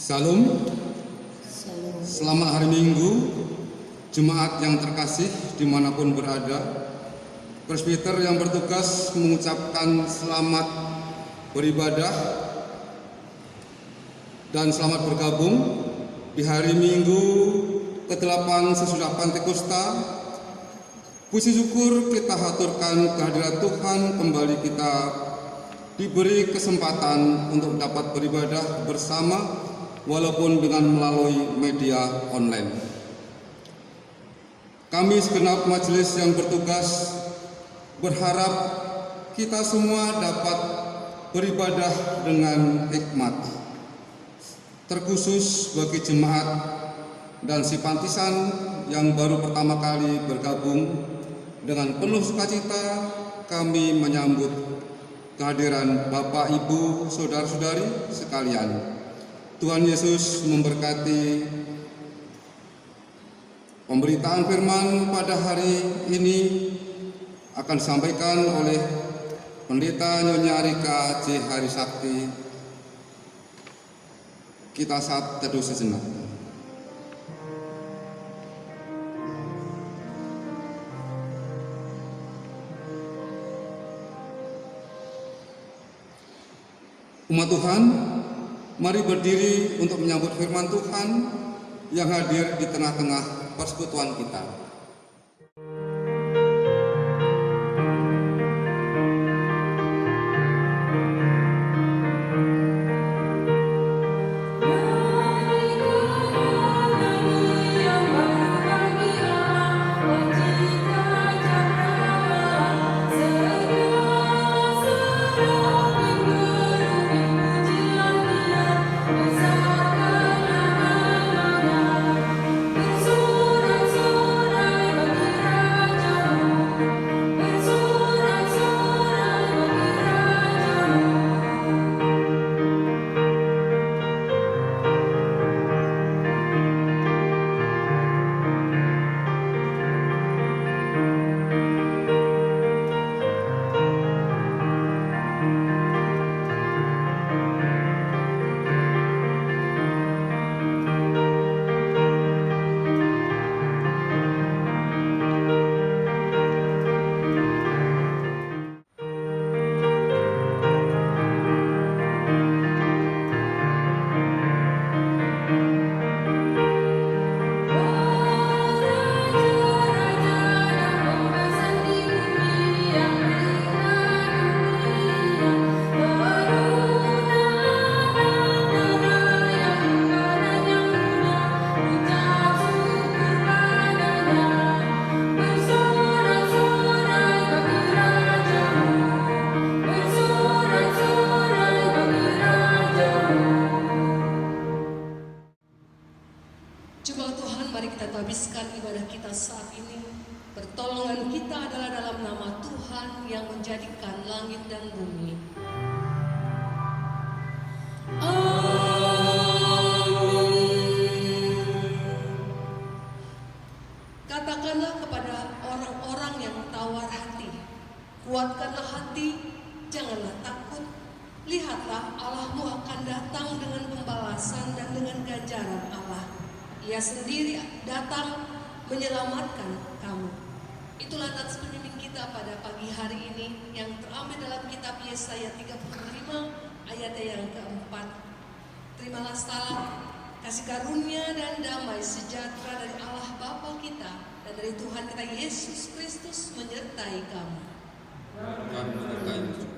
Salam, selamat hari Minggu, jemaat yang terkasih dimanapun berada. Presbiter yang bertugas mengucapkan selamat beribadah dan selamat bergabung di hari Minggu ke-8 sesudah Pentakosta. Puji syukur kita haturkan kehadirat Tuhan, kembali kita diberi kesempatan untuk dapat beribadah bersama walaupun dengan melalui media online. Kami segenap majelis yang bertugas berharap kita semua dapat beribadah dengan hikmat, terkhusus bagi jemaat dan simpatisan yang baru pertama kali bergabung. Dengan penuh sukacita kami menyambut kehadiran Bapak, Ibu, saudara-saudari sekalian. Tuhan Yesus memberkati pemberitaan firman pada hari ini akan disampaikan oleh Pendeta Nyonya Rika J. Harisakti. Kita saat teduh sejenak. Umat Tuhan, mari berdiri untuk menyambut firman Tuhan yang hadir di tengah-tengah persekutuan kita. Ia sendiri datang menyelamatkan kamu. Itulah nats pembimbing kita pada pagi hari ini yang terambil dalam kitab Yesaya 35 ayat yang keempat. Terimalah salam, kasih karunia dan damai sejahtera dari Allah Bapa kita dan dari Tuhan kita Yesus Kristus menyertai kamu. Kami menyertai juga.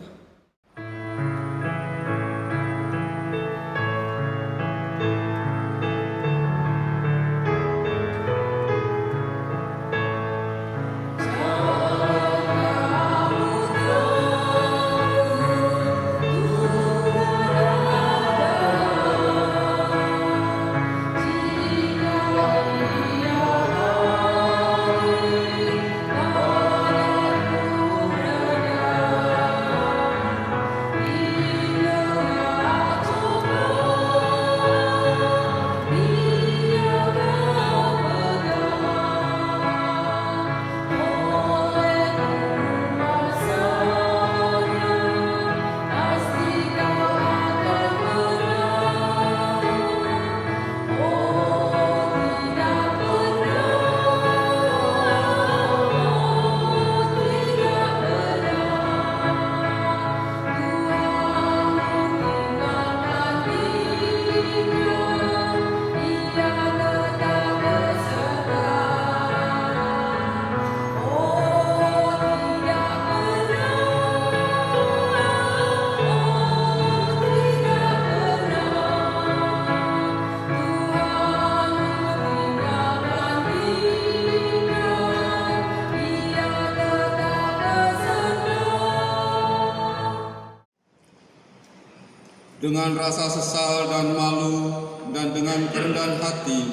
dengan rasa sesal dan malu dan dengan kerendahan hati,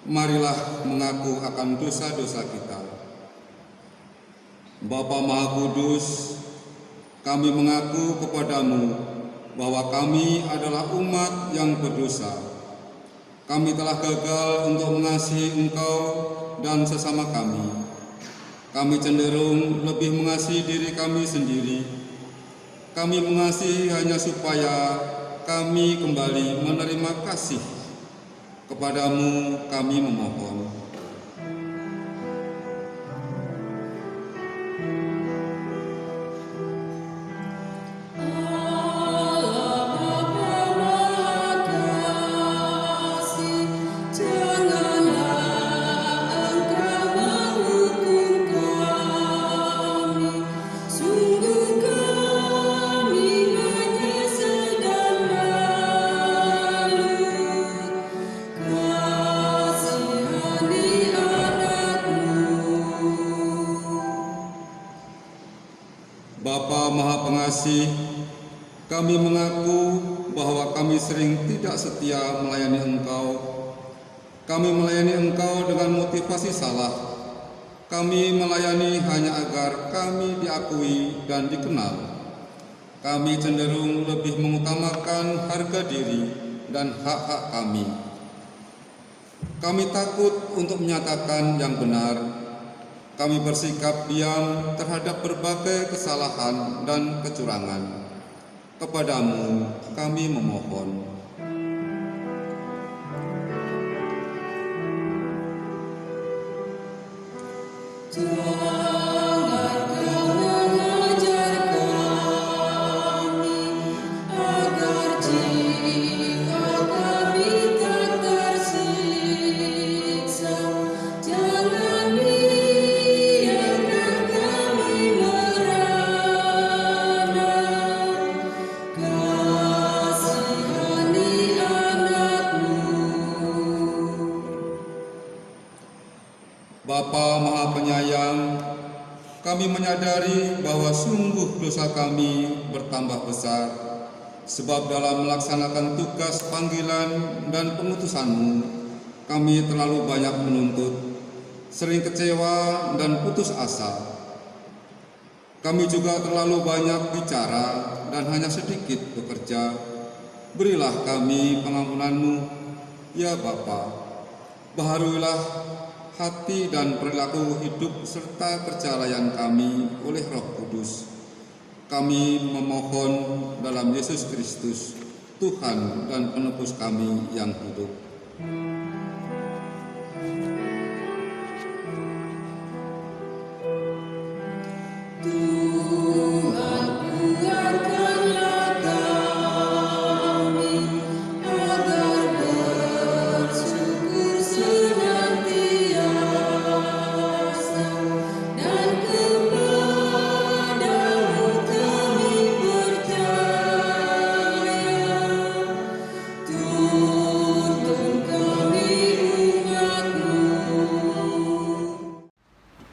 marilah mengaku akan dosa-dosa kita. Bapa Maha Kudus, kami mengaku kepadamu bahwa kami adalah umat yang berdosa. Kami telah gagal untuk mengasihi Engkau dan sesama kami. Kami cenderung lebih mengasihi diri kami sendiri. Kami mengasihi hanya supaya kami kembali menerima kasih. Kepadamu kami memohon. Bapa Maha Pengasih, kami mengaku bahwa kami sering tidak setia melayani Engkau. Kami melayani Engkau dengan motivasi salah. Kami melayani hanya agar kami diakui dan dikenal. Kami cenderung lebih mengutamakan harga diri dan hak-hak kami. Kami takut untuk menyatakan yang benar. Kami bersikap diam terhadap berbagai kesalahan dan kecurangan. Kepadamu kami memohon. Bapa Maha Penyayang, kami menyadari bahwa sungguh dosa kami bertambah besar, sebab dalam melaksanakan tugas panggilan dan pengutusan-Mu, kami terlalu banyak menuntut, sering kecewa dan putus asa. Kami juga terlalu banyak bicara dan hanya sedikit bekerja. Berilah kami pengampunan-Mu, ya Bapa. Baharuilah hati dan perilaku hidup serta perjalanan kami oleh Roh Kudus. Kami memohon dalam Yesus Kristus, Tuhan dan Penebus kami yang hidup.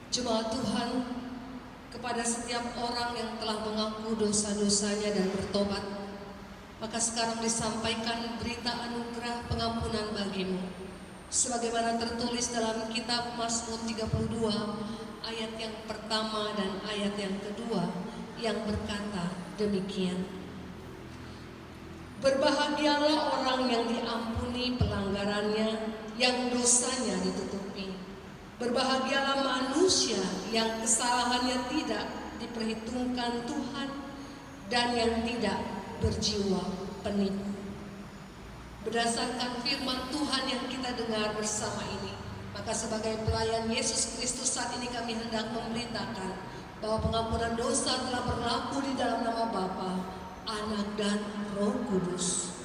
Jemaat Tuhan, kepada setiap orang yang telah mengaku dosa-dosanya dan bertobat, maka sekarang disampaikan berita anugerah pengampunan bagimu. Sebagaimana tertulis dalam kitab Mazmur 32, ayat yang pertama dan ayat yang kedua, yang berkata demikian. Berbahagialah orang yang diampuni pelanggarannya, yang dosanya ditutupi. Berbahagialah manusia yang kesalahannya tidak diperhitungkan Tuhan dan yang tidak berjiwa penipu. Berdasarkan firman Tuhan yang kita dengar bersama ini, maka sebagai pelayan Yesus Kristus saat ini kami hendak memberitakan bahwa pengampunan dosa telah berlaku di dalam nama Bapa, Anak dan Roh Kudus.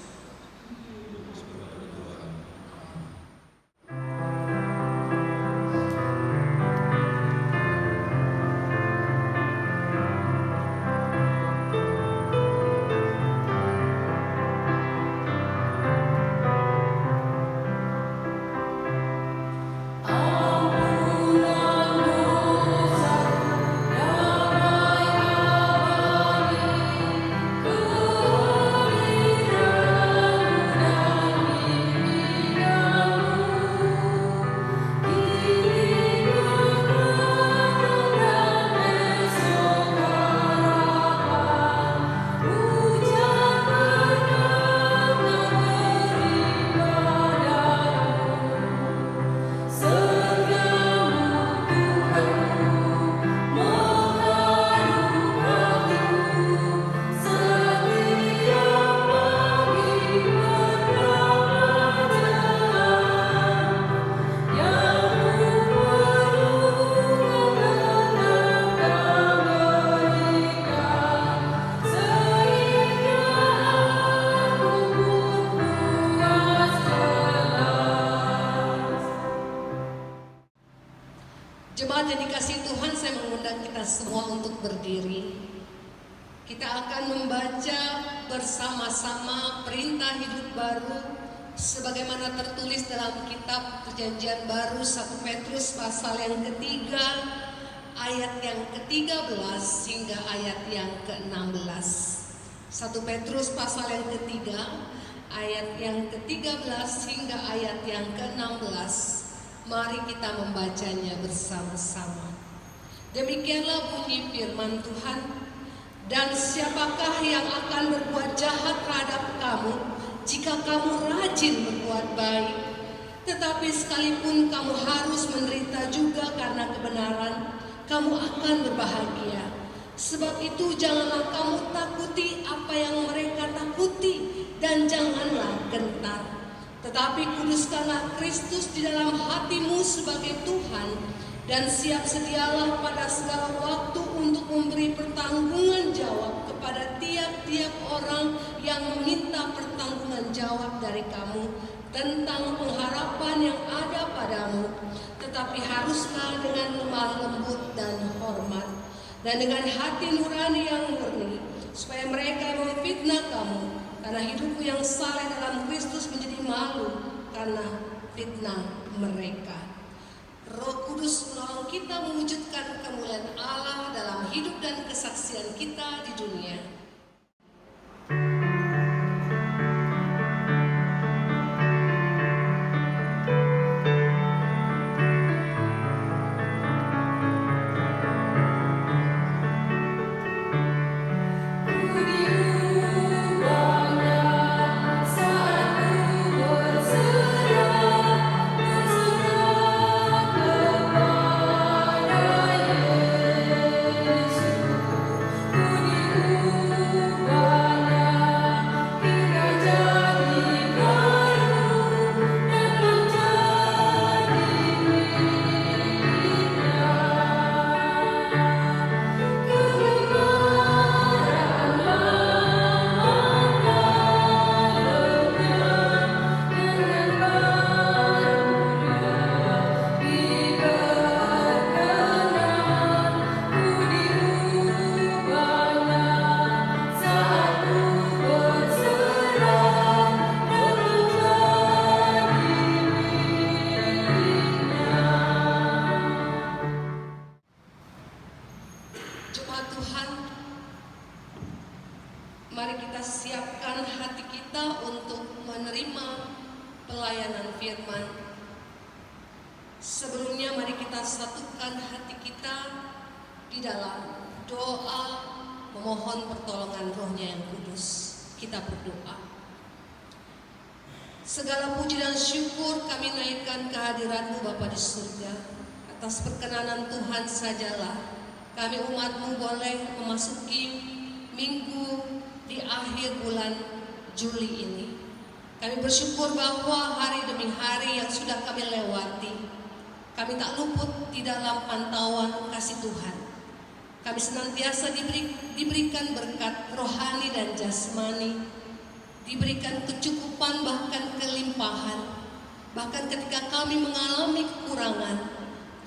Jemaat yang dikasihi Tuhan, saya mengundang kita semua untuk berdiri. Kita akan membaca bersama-sama perintah hidup baru sebagaimana tertulis dalam kitab Perjanjian Baru 1 Petrus pasal yang ketiga, ayat yang ke-13 hingga ayat yang ke-16. 1 Petrus pasal yang ketiga, ayat yang ke-13 hingga ayat yang ke-16. Mari kita membacanya bersama-sama. Demikianlah bunyi firman Tuhan. Dan siapakah yang akan berbuat jahat terhadap kamu jika kamu rajin berbuat baik? Tetapi sekalipun kamu harus menderita juga karena kebenaran, kamu akan berbahagia. Sebab itu janganlah kamu takuti apa yang mereka takuti, dan janganlah gentar. Tetapi kuduskanlah Kristus di dalam hatimu sebagai Tuhan, dan siap sedialah pada segala waktu untuk memberi pertanggungan jawab kepada tiap-tiap orang yang meminta pertanggungan jawab dari kamu tentang pengharapan yang ada padamu. Tetapi haruslah dengan lemah lembut dan hormat, dan dengan hati nurani yang murni, supaya mereka memfitnah kamu, karena hidupmu yang saleh dalam Kristus menjadi malu karena fitnah mereka. Roh Kudus menolong kita mewujudkan kemuliaan Allah dalam hidup dan kesaksian kita di dunia. Jemaat Tuhan, mari kita siapkan hati kita untuk menerima pelayanan firman. Sebelumnya mari kita satukan hati kita di dalam doa memohon pertolongan Roh-Nya yang kudus. Kita berdoa. Segala puji dan syukur kami naikkan kehadiran-Mu Bapa di surga. Atas perkenanan Tuhan sajalah kami umat-Mu boleh memasuki minggu di akhir bulan Juli ini. Kami bersyukur bahwa hari demi hari yang sudah kami lewati, kami tak luput di dalam pantauan kasih Tuhan. Kami senantiasa diberikan berkat rohani dan jasmani, diberikan kecukupan bahkan kelimpahan. Bahkan ketika kami mengalami kekurangan,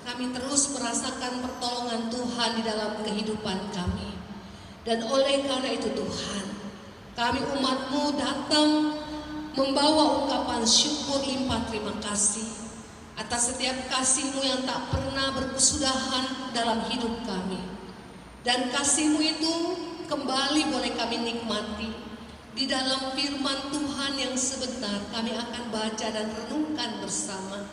kami terus merasakan pertolongan Tuhan di dalam kehidupan kami. Dan oleh karena itu Tuhan, kami umat-Mu datang membawa ungkapan syukur limpah terima kasih atas setiap kasih-Mu yang tak pernah berkesudahan dalam hidup kami. Dan kasih-Mu itu kembali boleh kami nikmati di dalam firman Tuhan yang sebentar kami akan baca dan renungkan bersama.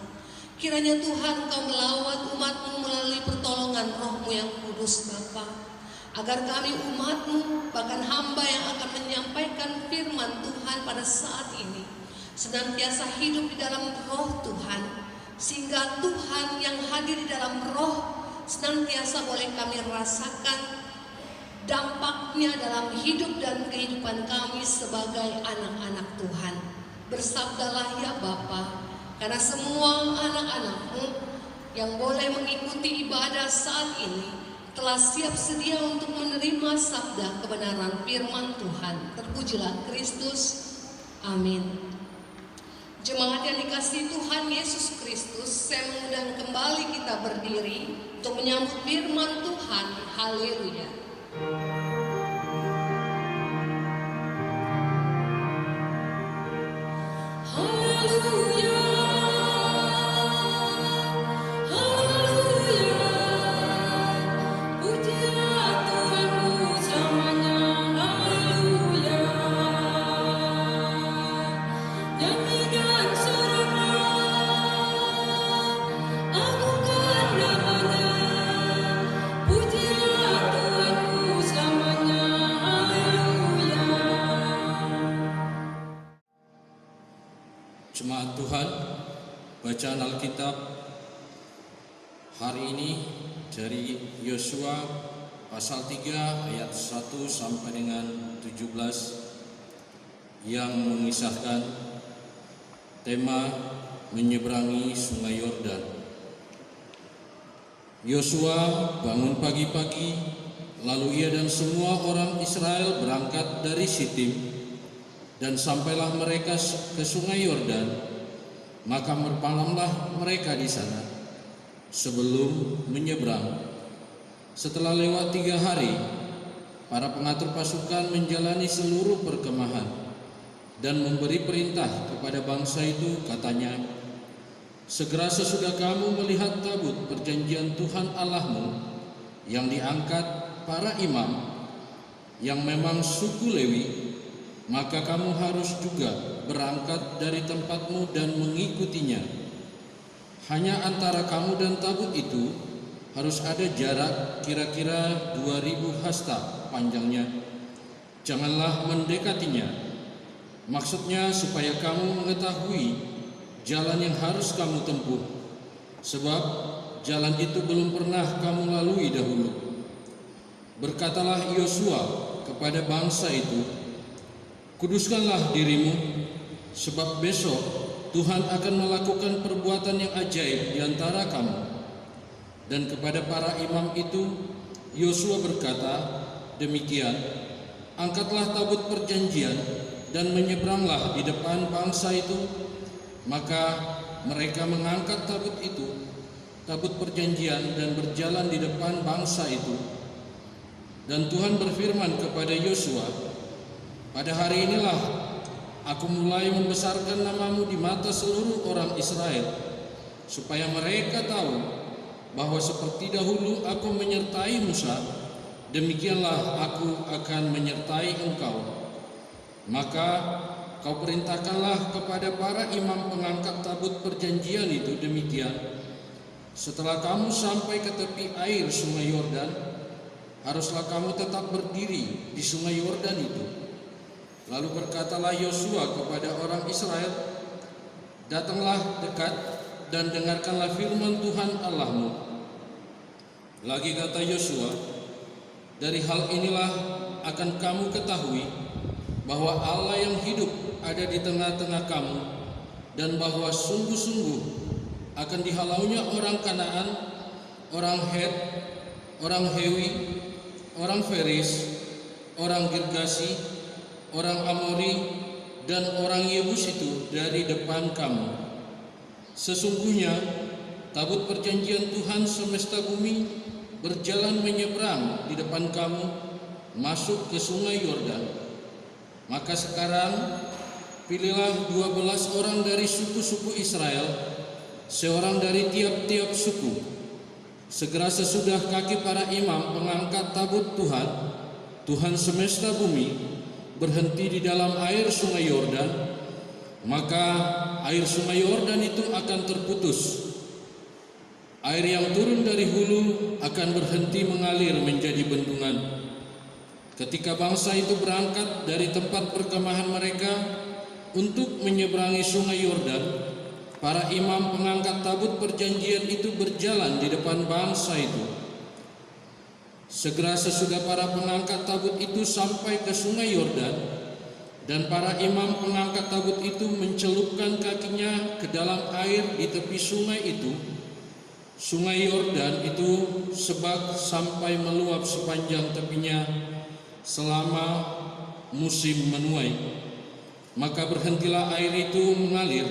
Kiranya Tuhan Kau melawat umat-Mu melalui pertolongan Roh-Mu yang kudus Bapa, agar kami umat-Mu, bahkan hamba yang akan menyampaikan firman Tuhan pada saat ini, senantiasa hidup di dalam Roh Tuhan, sehingga Tuhan yang hadir di dalam Roh senantiasa boleh kami rasakan dampaknya dalam hidup dan kehidupan kami sebagai anak-anak Tuhan. Bersabdalah ya Bapa, karena semua anak-anak-Mu yang boleh mengikuti ibadah saat ini telah siap sedia untuk menerima sabda kebenaran firman Tuhan. Terpujilah Kristus. Amin. Jemaat yang dikasihi Tuhan Yesus Kristus, saya mengundang kembali kita berdiri untuk menyambut firman Tuhan. Haleluya. Haleluya. Jemaat Tuhan, bacaan Alkitab hari ini dari Yosua pasal 3 ayat 1 sampai dengan 17 yang mengisahkan tema menyeberangi sungai Yordan. Yosua bangun pagi-pagi, lalu ia dan semua orang Israel berangkat dari Sitim, dan sampailah mereka ke sungai Yordan. Maka bermalamlah mereka di sana sebelum menyeberang. Setelah lewat 3 hari, para pengatur pasukan menjalani seluruh perkemahan dan memberi perintah kepada bangsa itu, katanya, segera sesudah kamu melihat tabut perjanjian Tuhan Allahmu yang diangkat para imam yang memang suku Lewi, maka kamu harus juga berangkat dari tempatmu dan mengikutinya. Hanya antara kamu dan tabut itu harus ada jarak kira-kira 2000 hasta panjangnya. Janganlah mendekatinya. Maksudnya supaya kamu mengetahui jalan yang harus kamu tempuh, sebab jalan itu belum pernah kamu lalui dahulu. Berkatalah Yosua kepada bangsa itu, kuduskanlah dirimu, sebab besok Tuhan akan melakukan perbuatan yang ajaib di antara kamu. Dan kepada para imam itu Yosua berkata demikian, angkatlah tabut perjanjian dan menyeberanglah di depan bangsa itu. Maka mereka mengangkat tabut itu, tabut perjanjian, dan berjalan di depan bangsa itu. Dan Tuhan berfirman kepada Yosua, pada hari inilah aku mulai membesarkan namamu di mata seluruh orang Israel, supaya mereka tahu bahwa seperti dahulu aku menyertai Musa, demikianlah aku akan menyertai engkau. Maka kau perintahkanlah kepada para imam pengangkat tabut perjanjian itu demikian, setelah kamu sampai ke tepi air sungai Yordan, haruslah kamu tetap berdiri di sungai Yordan itu. Lalu berkatalah Yosua kepada orang Israel, datanglah dekat dan dengarkanlah firman Tuhan Allahmu. Lagi kata Yosua, dari hal inilah akan kamu ketahui bahwa Allah yang hidup ada di tengah-tengah kamu, dan bahwa sungguh-sungguh akan dihalaunya orang Kanaan, orang Het, orang Hewi, orang Feris, orang Girgasi, orang Amori, dan orang Yebus itu dari depan kamu. Sesungguhnya tabut perjanjian Tuhan semesta bumi berjalan menyeberang di depan kamu masuk ke sungai Yordan. Maka sekarang pilihlah 12 orang dari suku-suku Israel, seorang dari tiap-tiap suku. Segera sesudah kaki para imam pengangkat tabut Tuhan, Tuhan semesta bumi, berhenti di dalam air sungai Yordan, maka air sungai Yordan itu akan terputus. Air yang turun dari hulu akan berhenti mengalir menjadi bendungan. Ketika bangsa itu berangkat dari tempat perkemahan mereka untuk menyeberangi sungai Yordan, para imam pengangkat tabut perjanjian itu berjalan di depan bangsa itu. Segera sesudah para pengangkat tabut itu sampai ke sungai Yordan, dan para imam pengangkat tabut itu mencelupkan kakinya ke dalam air di tepi sungai itu, sungai Yordan itu sebak sampai meluap sepanjang tepinya selama musim menuai. Maka berhentilah air itu mengalir,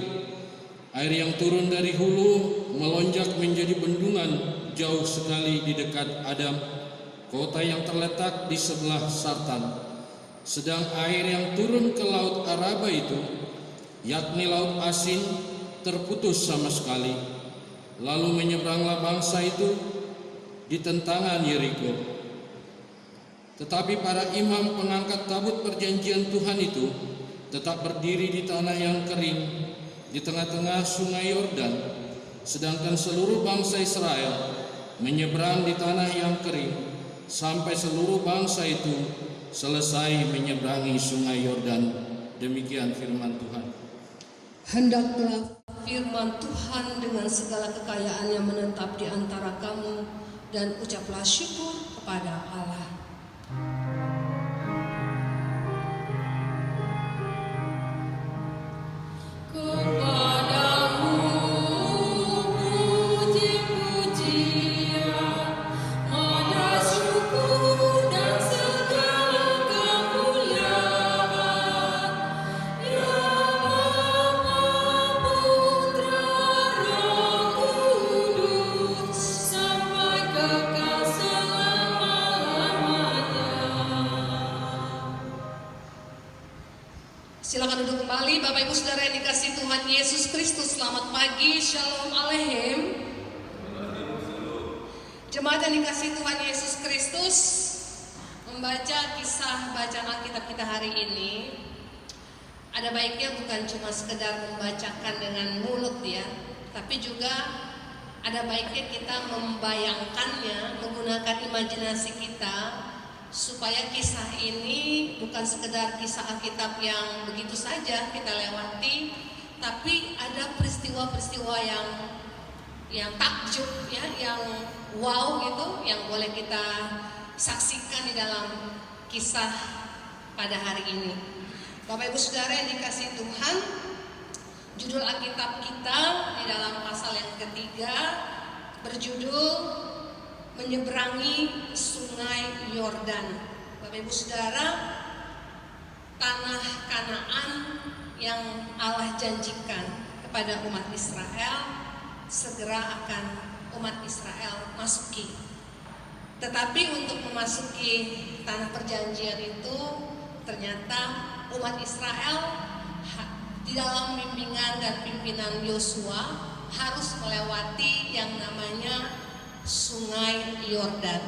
Air yang turun dari hulu melonjak menjadi bendungan jauh sekali di dekat Adam, kota yang terletak di sebelah Sartan. Sedang air yang turun ke laut Araba itu, yakni laut asin, terputus sama sekali. Lalu menyeberanglah bangsa itu di tentangan Yeriko. Tetapi para imam pengangkat tabut perjanjian Tuhan itu tetap berdiri di tanah yang kering di tengah-tengah sungai Yordan, sedangkan seluruh bangsa Israel menyeberang di tanah yang kering sampai seluruh bangsa itu selesai menyeberangi sungai Yordan. Demikian firman Tuhan. Hendaklah firman Tuhan dengan segala kekayaannya menetap di antara kamu, dan ucaplah syukur kepada Allah. Silakan duduk kembali, Bapak Ibu Saudara yang dikasihi Tuhan Yesus Kristus. Selamat pagi, Shalom Aleichem. Jemaat yang dikasihi Tuhan Yesus Kristus, membaca kisah bacaan Alkitab kita hari ini, ada baiknya bukan cuma sekedar membacakan dengan mulut ya, tapi juga ada baiknya kita membayangkannya, menggunakan imajinasi kita, supaya kisah ini bukan sekedar kisah Alkitab yang begitu saja kita lewati, tapi ada peristiwa-peristiwa yang takjub ya, yang wow gitu, yang boleh kita saksikan di dalam kisah pada hari ini. Bapak Ibu Saudara yang dikasihi Tuhan, judul Alkitab kita di dalam pasal yang ketiga berjudul menyeberangi sungai Yordan. Bapak Ibu Saudara, tanah Kanaan yang Allah janjikan kepada umat Israel segera akan umat Israel masuki. Tetapi untuk memasuki tanah perjanjian itu ternyata umat Israel di dalam bimbingan dan pimpinan Yosua harus melewati yang namanya Sungai Yordan.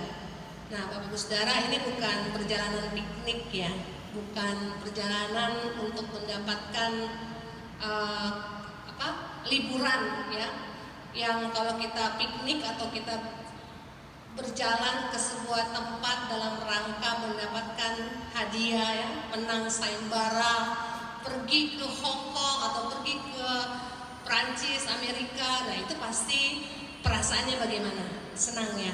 Nah, Bapak Ibu Saudara, ini bukan perjalanan piknik ya, bukan perjalanan untuk mendapatkan liburan ya. Yang kalau kita piknik atau kita berjalan ke sebuah tempat dalam rangka mendapatkan hadiah ya, menang sayembara, pergi ke Hong Kong atau pergi ke Prancis, Amerika, nah itu pasti perasaannya bagaimana? Senang ya?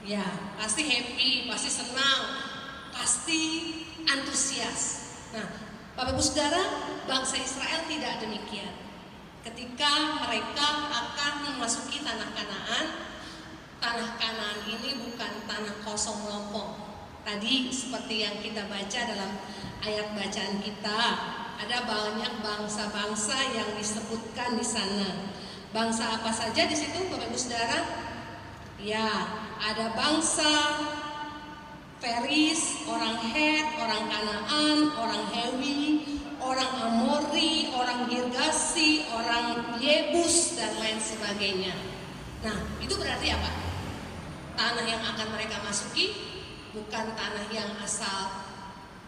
Ya, pasti happy, pasti senang, pasti antusias. Nah, Bapak Ibu Saudara, bangsa Israel tidak demikian. Ketika mereka akan memasuki tanah Kanaan ini bukan tanah kosong melompong. Tadi seperti yang kita baca dalam ayat bacaan kita, ada banyak bangsa-bangsa yang disebutkan di sana. Bangsa apa saja di situ, Bapak Ibu Saudara? Ya, ada bangsa Feris, orang Het, orang Kanaan, orang Hewi, orang Amori, orang Girgasi, orang Yebus, dan lain sebagainya. Nah, itu berarti apa? Tanah yang akan mereka masuki bukan tanah yang asal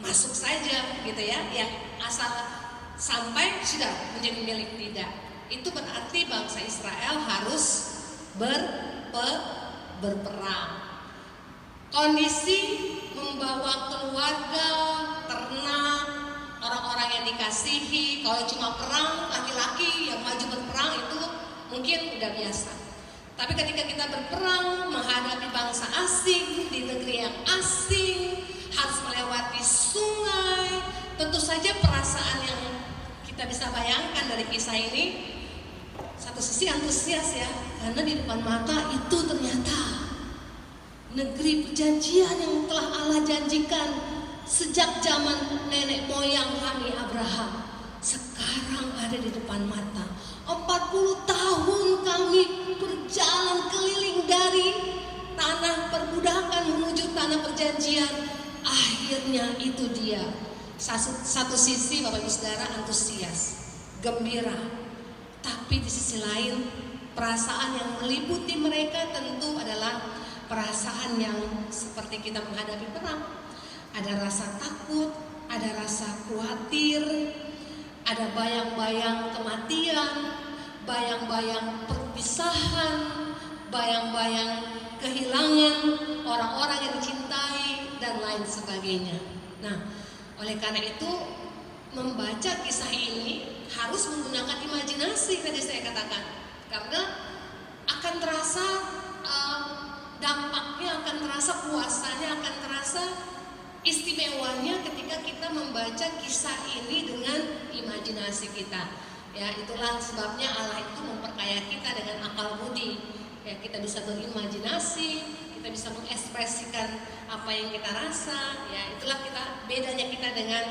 masuk saja gitu ya, yang asal sampai sudah menjadi milik, tidak. Itu berarti bangsa Israel harus berperang. Kondisi membawa keluarga, ternak, orang-orang yang dikasihi. Kalau cuma perang, laki-laki yang maju berperang itu mungkin udah biasa. Tapi ketika kita berperang menghadapi bangsa asing di negeri yang asing, harus melewati sungai, tentu saja perasaan yang kita bisa bayangkan dari kisah ini, satu sisi antusias ya, karena di depan mata itu ternyata negeri perjanjian yang telah Allah janjikan sejak zaman nenek moyang kami Abraham, sekarang ada di depan mata. 40 tahun kami berjalan keliling dari tanah perbudakan menuju tanah perjanjian. Akhirnya itu dia. Satu sisi Bapak Ibu Saudara antusias, gembira. Tapi di sisi lain perasaan yang meliputi mereka tentu adalah perasaan yang seperti kita menghadapi perang. Ada rasa takut, ada rasa khawatir, ada bayang-bayang kematian, bayang-bayang perpisahan, bayang-bayang kehilangan orang-orang yang dicintai dan lain sebagainya. Nah, oleh karena itu membaca kisah ini harus menggunakan imajinasi tadi saya katakan, karena akan terasa dampaknya, akan terasa puasanya, akan terasa istimewanya ketika kita membaca kisah ini dengan imajinasi kita. Ya, itulah sebabnya Allah itu memperkaya kita dengan akal budi. Ya, kita bisa berimajinasi, kita bisa mengekspresikan apa yang kita rasa. Ya, itulah bedanya kita dengan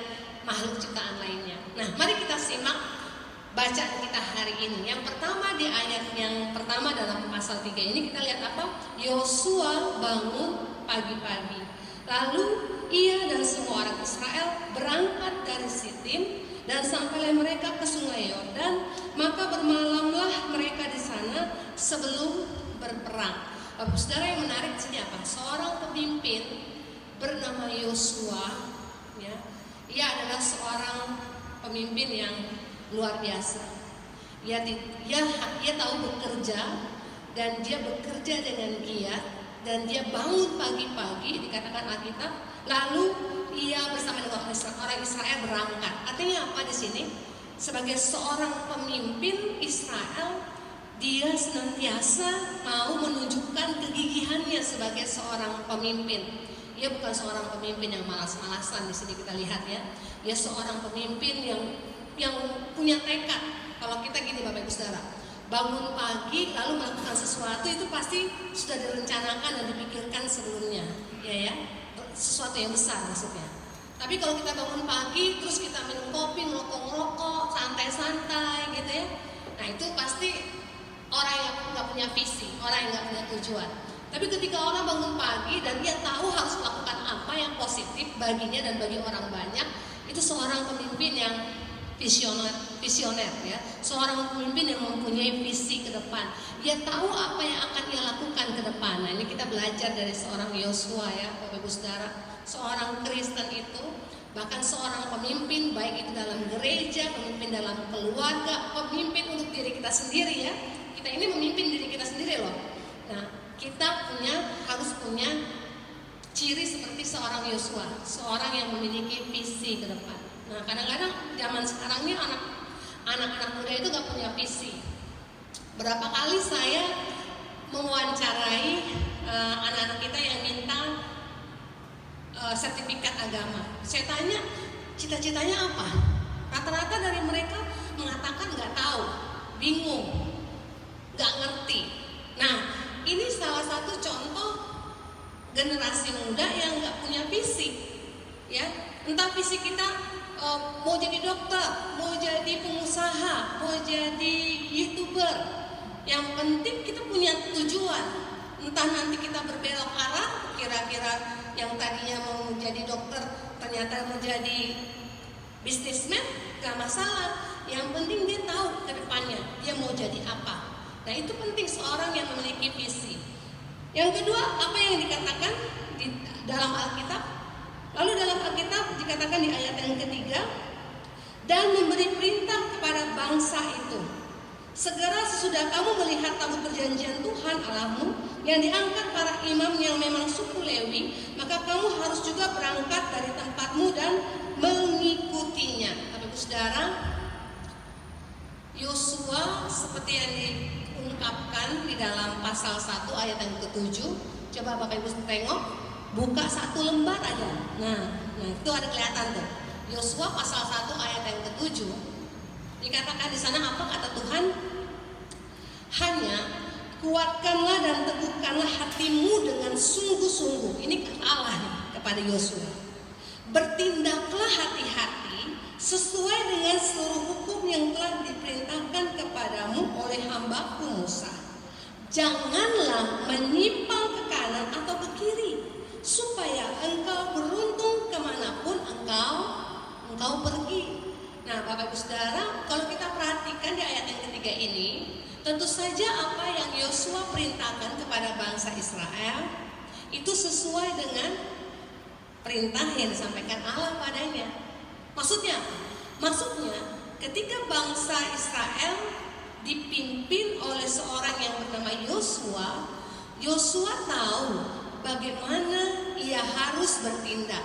makhluk ciptaan lainnya. Nah, mari kita simak bacaan kita hari ini. Yang pertama di ayat yang pertama dalam pasal 3 ini kita lihat apa? Yosua bangun pagi-pagi. Lalu ia dan semua orang Israel berangkat dari Sitim dan sampailah mereka ke sungai Yordan, maka bermalamlah mereka di sana sebelum berperang. Bapak Saudara, yang menarik di sini apa? Seorang pemimpin bernama Yosua, ya, ia adalah seorang pemimpin yang luar biasa. Ia tahu bekerja dan dia bekerja dengan giat dan dia bangun pagi-pagi dikatakan Alkitab. Lalu ia bersama dengan orang Israel berangkat. Artinya apa di sini? Sebagai seorang pemimpin Israel, dia senantiasa mau menunjukkan kegigihannya sebagai seorang pemimpin. Ia bukan seorang pemimpin yang malas-malasan, di sini kita lihat ya. Dia seorang pemimpin yang punya tekad. Kalau kita gini Bapak Ibu Saudara, bangun pagi lalu melakukan sesuatu itu pasti sudah direncanakan dan dipikirkan sebelumnya, ya, sesuatu yang besar maksudnya. Tapi kalau kita bangun pagi terus kita minum kopi, ngerokok, santai-santai gitu ya, nah itu pasti orang yang nggak punya visi, orang yang nggak punya tujuan. Tapi ketika orang bangun pagi dan dia tahu harus melakukan apa yang positif baginya dan bagi orang banyak, itu seorang pemimpin yang visioner ya, seorang pemimpin yang mempunyai visi ke depan. Dia tahu apa yang akan dia lakukan ke depan. Nah, ini kita belajar dari seorang Yosua ya, Bapak Ibu Saudara. Seorang Kristen itu, bahkan seorang pemimpin, baik itu dalam gereja, pemimpin dalam keluarga, pemimpin untuk diri kita sendiri ya. Kita ini memimpin diri kita sendiri loh. Nah, kita harus punya ciri seperti seorang Yosua, seorang yang memiliki visi ke depan. Nah, kadang-kadang zaman sekarang ini anak-anak muda itu gak punya visi. Berapa kali saya mewawancarai anak-anak kita yang minta sertifikat agama. Saya tanya, cita-citanya apa? Rata-rata dari mereka mengatakan gak tahu, bingung, gak ngerti. Nah, ini salah satu contoh generasi muda yang gak punya visi. Ya, entah visi kita mau jadi dokter, mau jadi pengusaha, mau jadi YouTuber. Yang penting kita punya tujuan. Entah nanti kita berbelok arah, kira-kira yang tadinya mau jadi dokter ternyata menjadi bisnismen, gak masalah. Yang penting dia tahu ke depannya dia mau jadi apa. Nah, itu penting seorang yang memiliki visi. Yang kedua, apa yang dikatakan di dalam Alkitab? Lalu dalam Alkitab dikatakan di ayat yang ketiga, dan memberi perintah kepada bangsa itu, segera sesudah kamu melihat tabut perjanjian Tuhan Allahmu yang diangkat para imam yang memang suku Lewi, maka kamu harus juga berangkat dari tempatmu dan mengikutinya. Bapak Ibu Saudara, Yosua seperti yang diungkapkan di dalam pasal 1 ayat yang ke-7. Coba Bapak Ibu tengok, buka satu lembar aja. Nah itu ada kelihatan tuh. Yosua pasal 1 ayat yang ke-7. Dikatakan di sana apa kata Tuhan? Hanya kuatkanlah dan teguhkanlah hatimu dengan sungguh-sungguh. Ini Allah kepada Yosua. Bertindaklah hati-hati sesuai dengan seluruh hukum yang telah diperintahkan kepadamu oleh hambaku Musa. Janganlah menyimpang ke kanan atau ke kiri, supaya engkau beruntung kemanapun engkau pergi. Nah, Bapak Ibu Saudara, kalau kita perhatikan di ayat yang ketiga ini, tentu saja apa yang Yosua perintahkan kepada bangsa Israel itu sesuai dengan perintah yang disampaikan Allah padanya. Maksudnya ketika bangsa Israel dipimpin oleh seorang yang bernama Yosua, Yosua tahu bagaimana ia harus bertindak.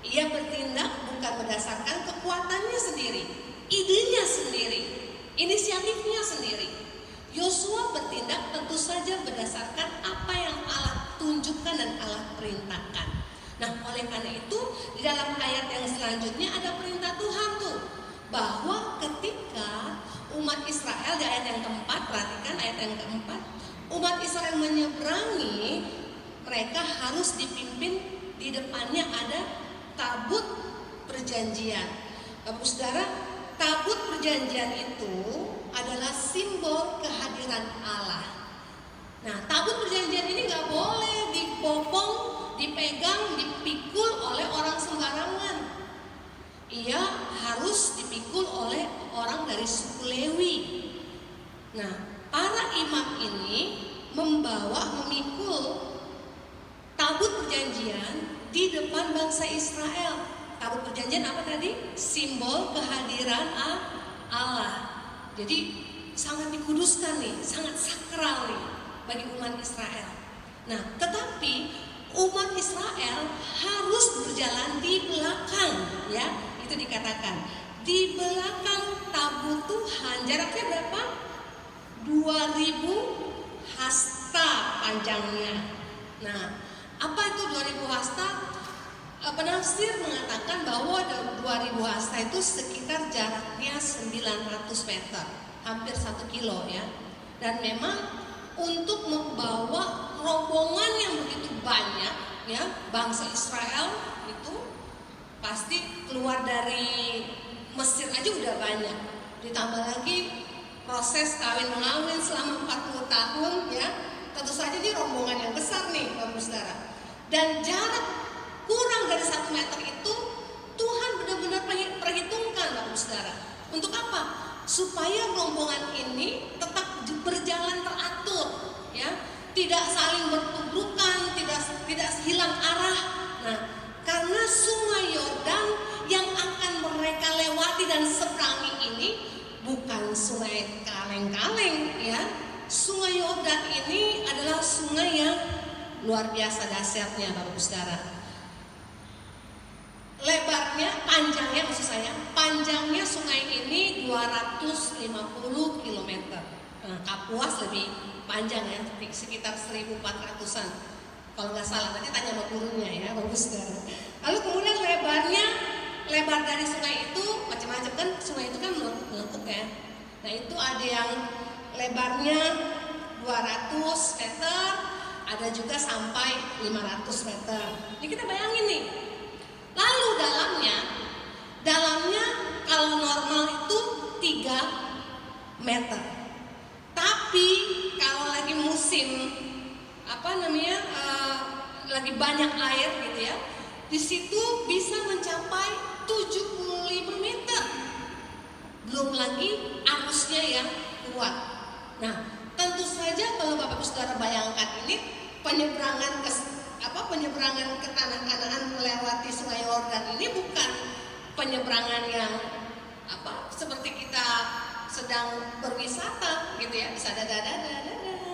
Ia bertindak bukan berdasarkan kekuatannya sendiri, idenya sendiri, inisiatifnya sendiri. Yosua bertindak tentu saja berdasarkan apa yang Allah tunjukkan dan Allah perintahkan. Nah, oleh karena itu di dalam ayat yang selanjutnya ada perintah Tuhan tuh, bahwa ketika umat Israel di ayat yang keempat, perhatikan ayat yang keempat, umat Israel menyeberangi, mereka harus dipimpin, di depannya ada tabut perjanjian. Bapak Saudara, tabut perjanjian itu adalah simbol kehadiran Allah. Nah, tabut perjanjian ini gak boleh dibopong, dipegang, dipikul oleh orang sembarangan. Ia harus dipikul oleh orang dari suku Lewi. Nah, para imam ini memikul tabut perjanjian di depan bangsa Israel. Tabut perjanjian apa tadi? Simbol kehadiran Allah. Jadi sangat dikuduskan nih, sangat sakral nih bagi umat Israel. Nah, tetapi umat Israel harus berjalan di belakang, ya. Itu dikatakan di belakang tabut Tuhan. Jaraknya berapa? 2000 hasta panjangnya. Nah, apa itu 2000 hasta? Penafsir mengatakan bahwa 2000 hasta itu sekitar jaraknya 900 meter, hampir 1 kilo ya. Dan memang untuk membawa rombongan yang begitu banyak ya, bangsa Israel itu pasti keluar dari Mesir aja udah banyak. Ditambah lagi proses kawin mengawin selama 40 tahun ya. Tentu saja ini rombongan yang besar nih Bapak Saudara. Dan jarak kurang dari 1 meter itu Tuhan benar-benar perhitungkan Bapak Saudara. Untuk apa? Supaya rombongan ini tetap berjalan teratur ya, tidak saling bertubrukan, tidak hilang arah. Nah, karena sungai Yordan yang akan mereka lewati dan seberangi ini bukan sungai kaleng-kaleng ya. Sungai Yordan ini adalah sungai yang luar biasa dahsyatnya Bapak Saudara. Lebarnya, panjangnya sungai ini 250 km. Nah, Kapuas lebih panjang ya, sekitar 1400-an. Kalau nggak salah, nanti tanya sama gurunya ya, Bapak Saudara. Lalu kemudian lebar dari sungai itu macam-macam kan, sungai itu kan melengkung ya. Nah, itu ada yang lebarnya 200 meter, ada juga sampai 500 meter. Jadi kita bayangin nih. Lalu dalamnya kalau normal itu 3 meter. Tapi kalau lagi musim lagi banyak air gitu ya, di situ bisa mencapai 75 meter. Belum lagi arusnya yang kuat. Nah, tentu saja kalau Bapak Ibu Saudara bayangkan ini penyeberangan ke tanah Kanaan melewati Sungai Yordan ini bukan penyeberangan yang seperti kita sedang berwisata gitu ya, bisa dada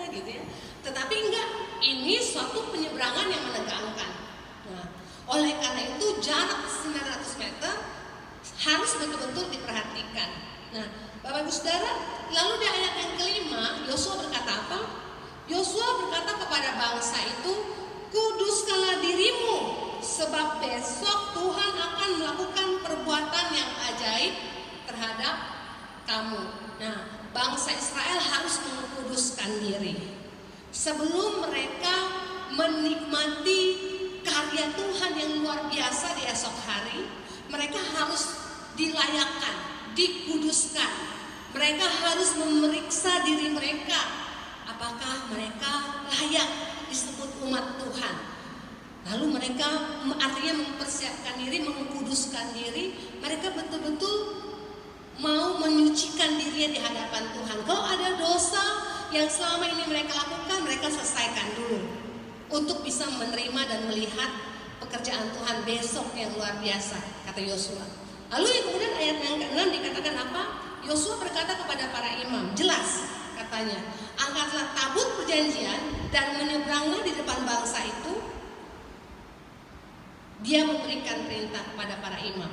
gitu ya. Tetapi enggak, ini suatu penyeberangan yang menegangkan. Nah, oleh karena itu jarak 900 meter harus betul-betul diperhatikan. Nah, Bapak Ibu Saudara, lalu di ayat yang kelima, Yosua berkata apa? Yosua berkata kepada bangsa itu, kuduskanlah dirimu, sebab besok Tuhan akan melakukan perbuatan yang ajaib terhadap kamu. Nah, bangsa Israel harus mengkuduskan diri sebelum mereka menikmati karya Tuhan yang luar biasa di esok hari. Mereka harus dilayakkan, dikuduskan. Mereka harus memeriksa diri mereka, apakah mereka layak disebut umat Tuhan. Lalu mereka artinya mempersiapkan diri, mengkuduskan diri. Mereka betul-betul mau menyucikan dirinya di hadapan Tuhan. Kalau ada dosa yang selama ini mereka lakukan, mereka selesaikan dulu untuk bisa menerima dan melihat pekerjaan Tuhan besok yang luar biasa, kata Yosua. Lalu yang kemudian ayat yang ke-6 dikatakan apa? Yosua berkata kepada para imam, jelas katanya, angkatlah tabut perjanjian dan menyeberanglah di depan bangsa itu. Dia memberikan perintah kepada para imam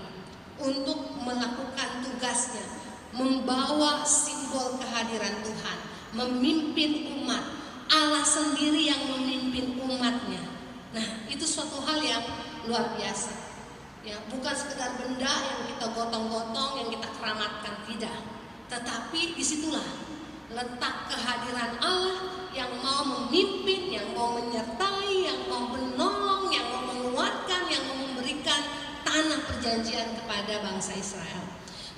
untuk melakukan tugasnya, membawa simbol kehadiran Tuhan, memimpin umat. Allah sendiri yang memimpin umatnya. Nah, itu suatu hal yang luar biasa. Ya, bukan sekedar benda yang kita gotong-gotong, yang kita keramatkan, tidak. Tetapi disitulah letak kehadiran Allah yang mau memimpin, yang mau menyertai, yang mau menolong, yang mau menguatkan, yang mau memberikan tanah perjanjian kepada bangsa Israel.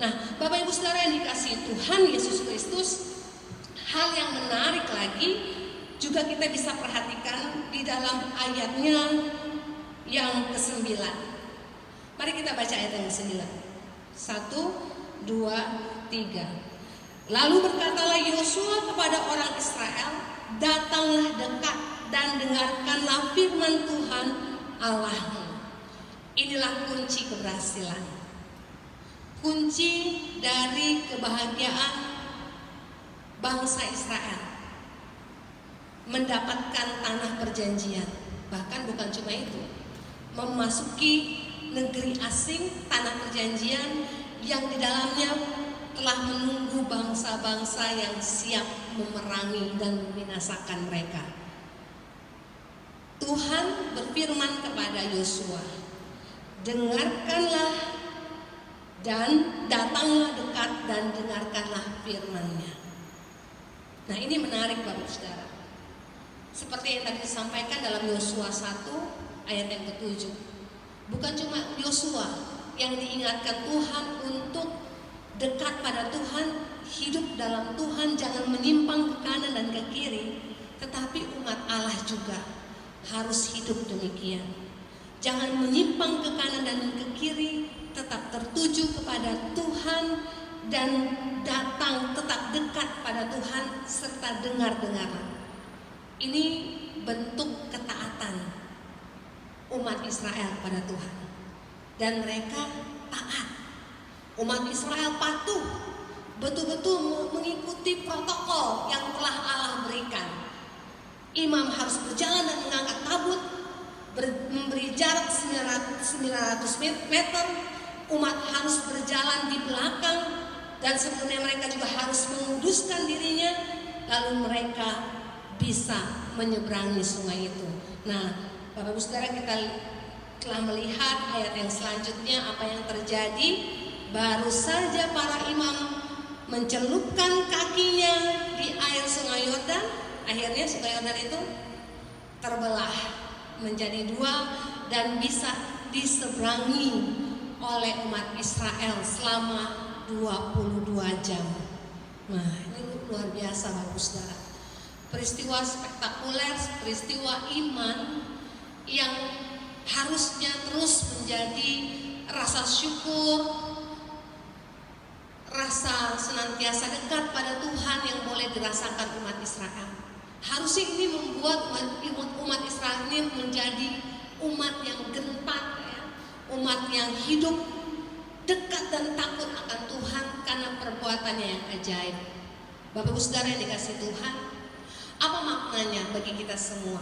Nah, Bapak Ibu Saudara yang dikasihi Tuhan Yesus Kristus, hal yang menarik lagi juga kita bisa perhatikan di dalam ayatnya yang ke-9. Mari kita baca ayat yang ke-9. 1, 2, 3. Lalu berkatalah Yosua kepada orang Israel, datanglah dekat dan dengarkanlah firman Tuhan Allahmu. Inilah kunci keberhasilan, kunci dari kebahagiaan bangsa Israel mendapatkan tanah perjanjian. Bahkan bukan cuma itu, memasuki negeri asing, tanah perjanjian yang di dalamnya telah menunggu bangsa-bangsa yang siap memerangi dan membinasakan mereka. Tuhan berfirman kepada Yosua, dengarkanlah dan datanglah dekat dan dengarkanlah firman-Nya. Nah, ini menarik Bapak Saudara. Seperti yang tadi disampaikan dalam Yosua 1 ayat yang ke-7. Bukan cuma Yosua yang diingatkan Tuhan untuk dekat pada Tuhan, hidup dalam Tuhan, jangan menyimpang ke kanan dan ke kiri, tetapi umat Allah juga harus hidup demikian. Jangan menyimpang ke kanan dan ke kiri, tetap tertuju kepada Tuhan dan datang tetap dekat pada Tuhan serta dengar-dengar. Ini bentuk ketaatan umat Israel pada Tuhan, dan mereka taat. Umat Israel patuh, betul-betul mengikuti protokol yang telah Allah berikan. Imam harus berjalan dan mengangkat tabut, memberi jarak 900 meter. Umat harus berjalan di belakang, dan sebelumnya mereka juga harus menguduskan dirinya, lalu mereka bisa menyeberangi sungai itu. Nah, Bapak Ibu Saudara, kita telah melihat ayat yang selanjutnya apa yang terjadi. Baru saja para imam mencelupkan kakinya di air sungai Yordan, akhirnya sungai Yordan itu terbelah menjadi dua dan bisa diseberangi oleh umat Israel selama 22 jam. Nah, ini luar biasa Bapak Saudara. Peristiwa spektakuler, peristiwa iman yang harusnya terus menjadi rasa syukur, rasa senantiasa dekat pada Tuhan yang boleh dirasakan umat Israel. Harusnya ini membuat umat Israel ini menjadi umat yang gentar, ya, umat yang hidup dekat dan takut akan Tuhan karena perbuatannya yang ajaib. Bapak Ibu Saudara yang dikasihi Tuhan, apa maknanya bagi kita semua?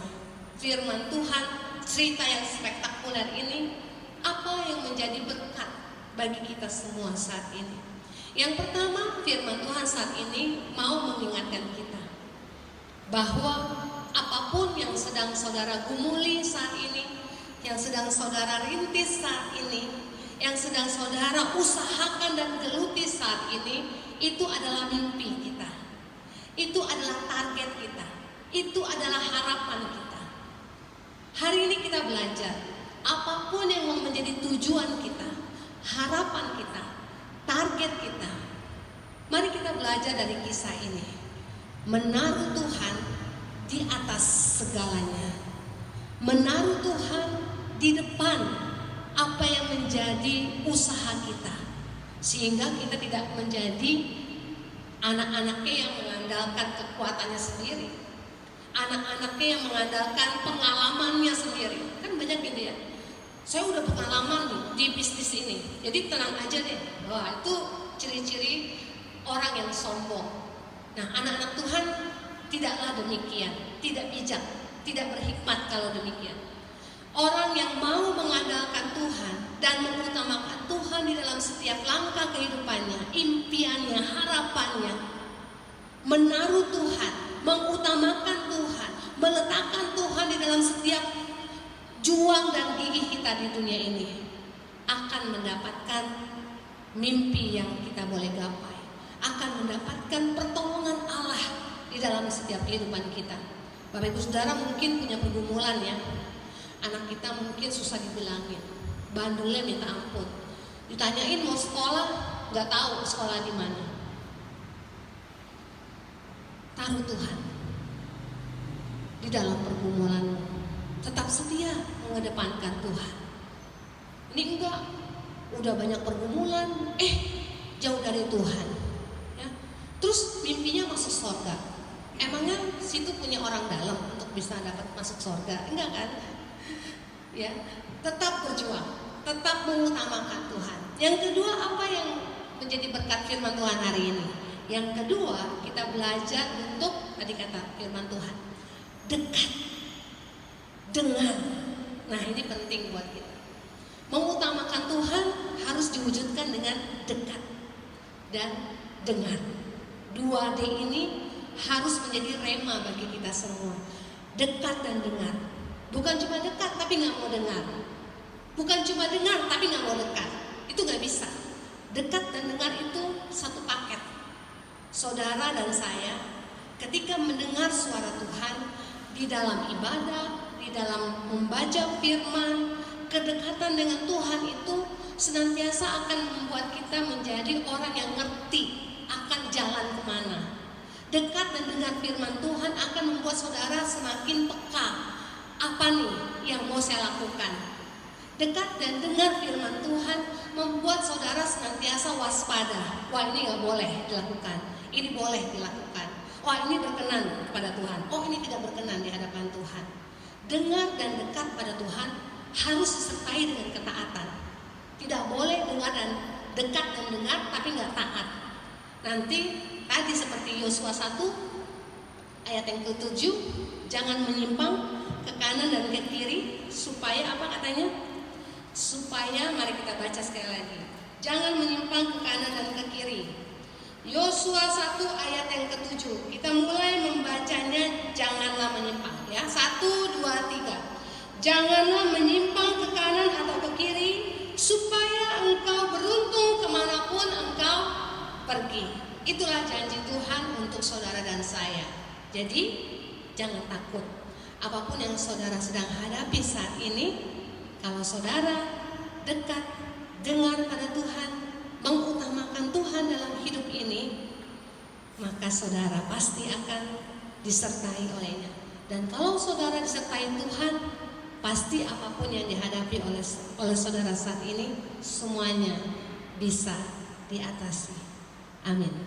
Firman Tuhan, cerita yang spektakuler ini, apa yang menjadi berkat bagi kita semua saat ini? Yang pertama, firman Tuhan saat ini mau mengingatkan kita bahwa apapun yang sedang saudara gumuli saat ini, yang sedang saudara rintis saat ini, yang sedang saudara usahakan dan geluti saat ini, itu adalah mimpi kita, itu adalah target kita, itu adalah harapan kita. Hari ini kita belajar apapun yang mau menjadi tujuan kita, harapan kita, target kita. Mari kita belajar dari kisah ini. Menaruh Tuhan di atas segalanya. Menaruh Tuhan di depan apa yang menjadi usaha kita. Sehingga kita tidak menjadi anak-anaknya yang mengandalkan kekuatannya sendiri. Anak-anaknya yang mengandalkan pengalamannya sendiri. Kan banyak gitu ya. Saya udah pengalaman nih di bisnis ini, jadi tenang aja deh. Wah, itu ciri-ciri orang yang sombong. Nah, anak-anak Tuhan tidaklah demikian, tidak bijak, tidak berhikmat kalau demikian. Orang yang mau mengandalkan Tuhan dan mengutamakan Tuhan di dalam setiap langkah kehidupannya, impiannya, harapannya, menaruh Tuhan, mengutamakan Tuhan, meletakkan Tuhan di dalam setiap juang dan gigih kita di dunia ini, akan mendapatkan mimpi yang kita boleh gapai, akan mendapatkan pertolongan Allah di dalam setiap kehidupan kita. Bapak Ibu Saudara mungkin punya pergumulan ya. Anak kita mungkin susah dibilangin, bandelnya minta ampun. Ditanyain mau sekolah, nggak tahu sekolah di mana. Taruh Tuhan di dalam pergumulanmu. Tetap setia mengedepankan Tuhan. Ini enggak, udah banyak pergumulan, jauh dari Tuhan. Ya. Terus mimpinya masuk surga. Emangnya situ punya orang dalam untuk bisa dapat masuk surga? Enggak kan? Ya, tetap berjuang, tetap mengutamakan Tuhan. Yang kedua, apa yang menjadi berkat firman Tuhan hari ini? Yang kedua, kita belajar untuk tadi kata firman Tuhan, dekat dengan. Nah, ini penting buat kita. Mengutamakan Tuhan harus diwujudkan dengan dekat dan dengar. 2D ini harus menjadi rema bagi kita semua. Dekat dan dengar. Bukan cuma dekat tapi nggak mau dengar. Bukan cuma dengar tapi nggak mau dekat. Itu nggak bisa. Dekat dan dengar itu satu paket. Saudara dan saya ketika mendengar suara Tuhan di dalam ibadah, di dalam membaca firman, kedekatan dengan Tuhan itu senantiasa akan membuat kita menjadi orang yang ngerti akan jalan kemana. Dekat dan dengar firman Tuhan akan membuat saudara semakin peka. Apa nih yang mau saya lakukan? Dekat dan dengar firman Tuhan membuat saudara senantiasa waspada. Wah, ini gak boleh dilakukan, ini boleh dilakukan. Wah, ini berkenan kepada Tuhan, oh ini tidak berkenan di hadapan Tuhan. Dengar dan dekat pada Tuhan harus disertai dengan ketaatan. Tidak boleh dengar dan dekat dan dengar tapi gak taat. Nanti tadi seperti Yosua 1 ayat yang ke-7, jangan menyimpang ke kanan dan ke kiri supaya apa katanya? Supaya, mari kita baca sekali lagi. Jangan menyimpang ke kanan dan ke kiri. Yosua 1 ayat yang ke-7. Kita mulai membacanya, janganlah menyimpang ya. 1, 2, 3. Janganlah menyimpang ke kanan atau ke kiri supaya engkau beruntung kemanapun engkau pergi. Itulah janji Tuhan untuk saudara dan saya. Jadi jangan takut. Apapun yang saudara sedang hadapi saat ini, kalau saudara dekat, dengar pada Tuhan, mengutamakan Tuhan dalam hidup ini, maka saudara pasti akan disertai olehnya. Dan kalau saudara disertai Tuhan, pasti apapun yang dihadapi oleh saudara saat ini, semuanya bisa diatasi. Amin.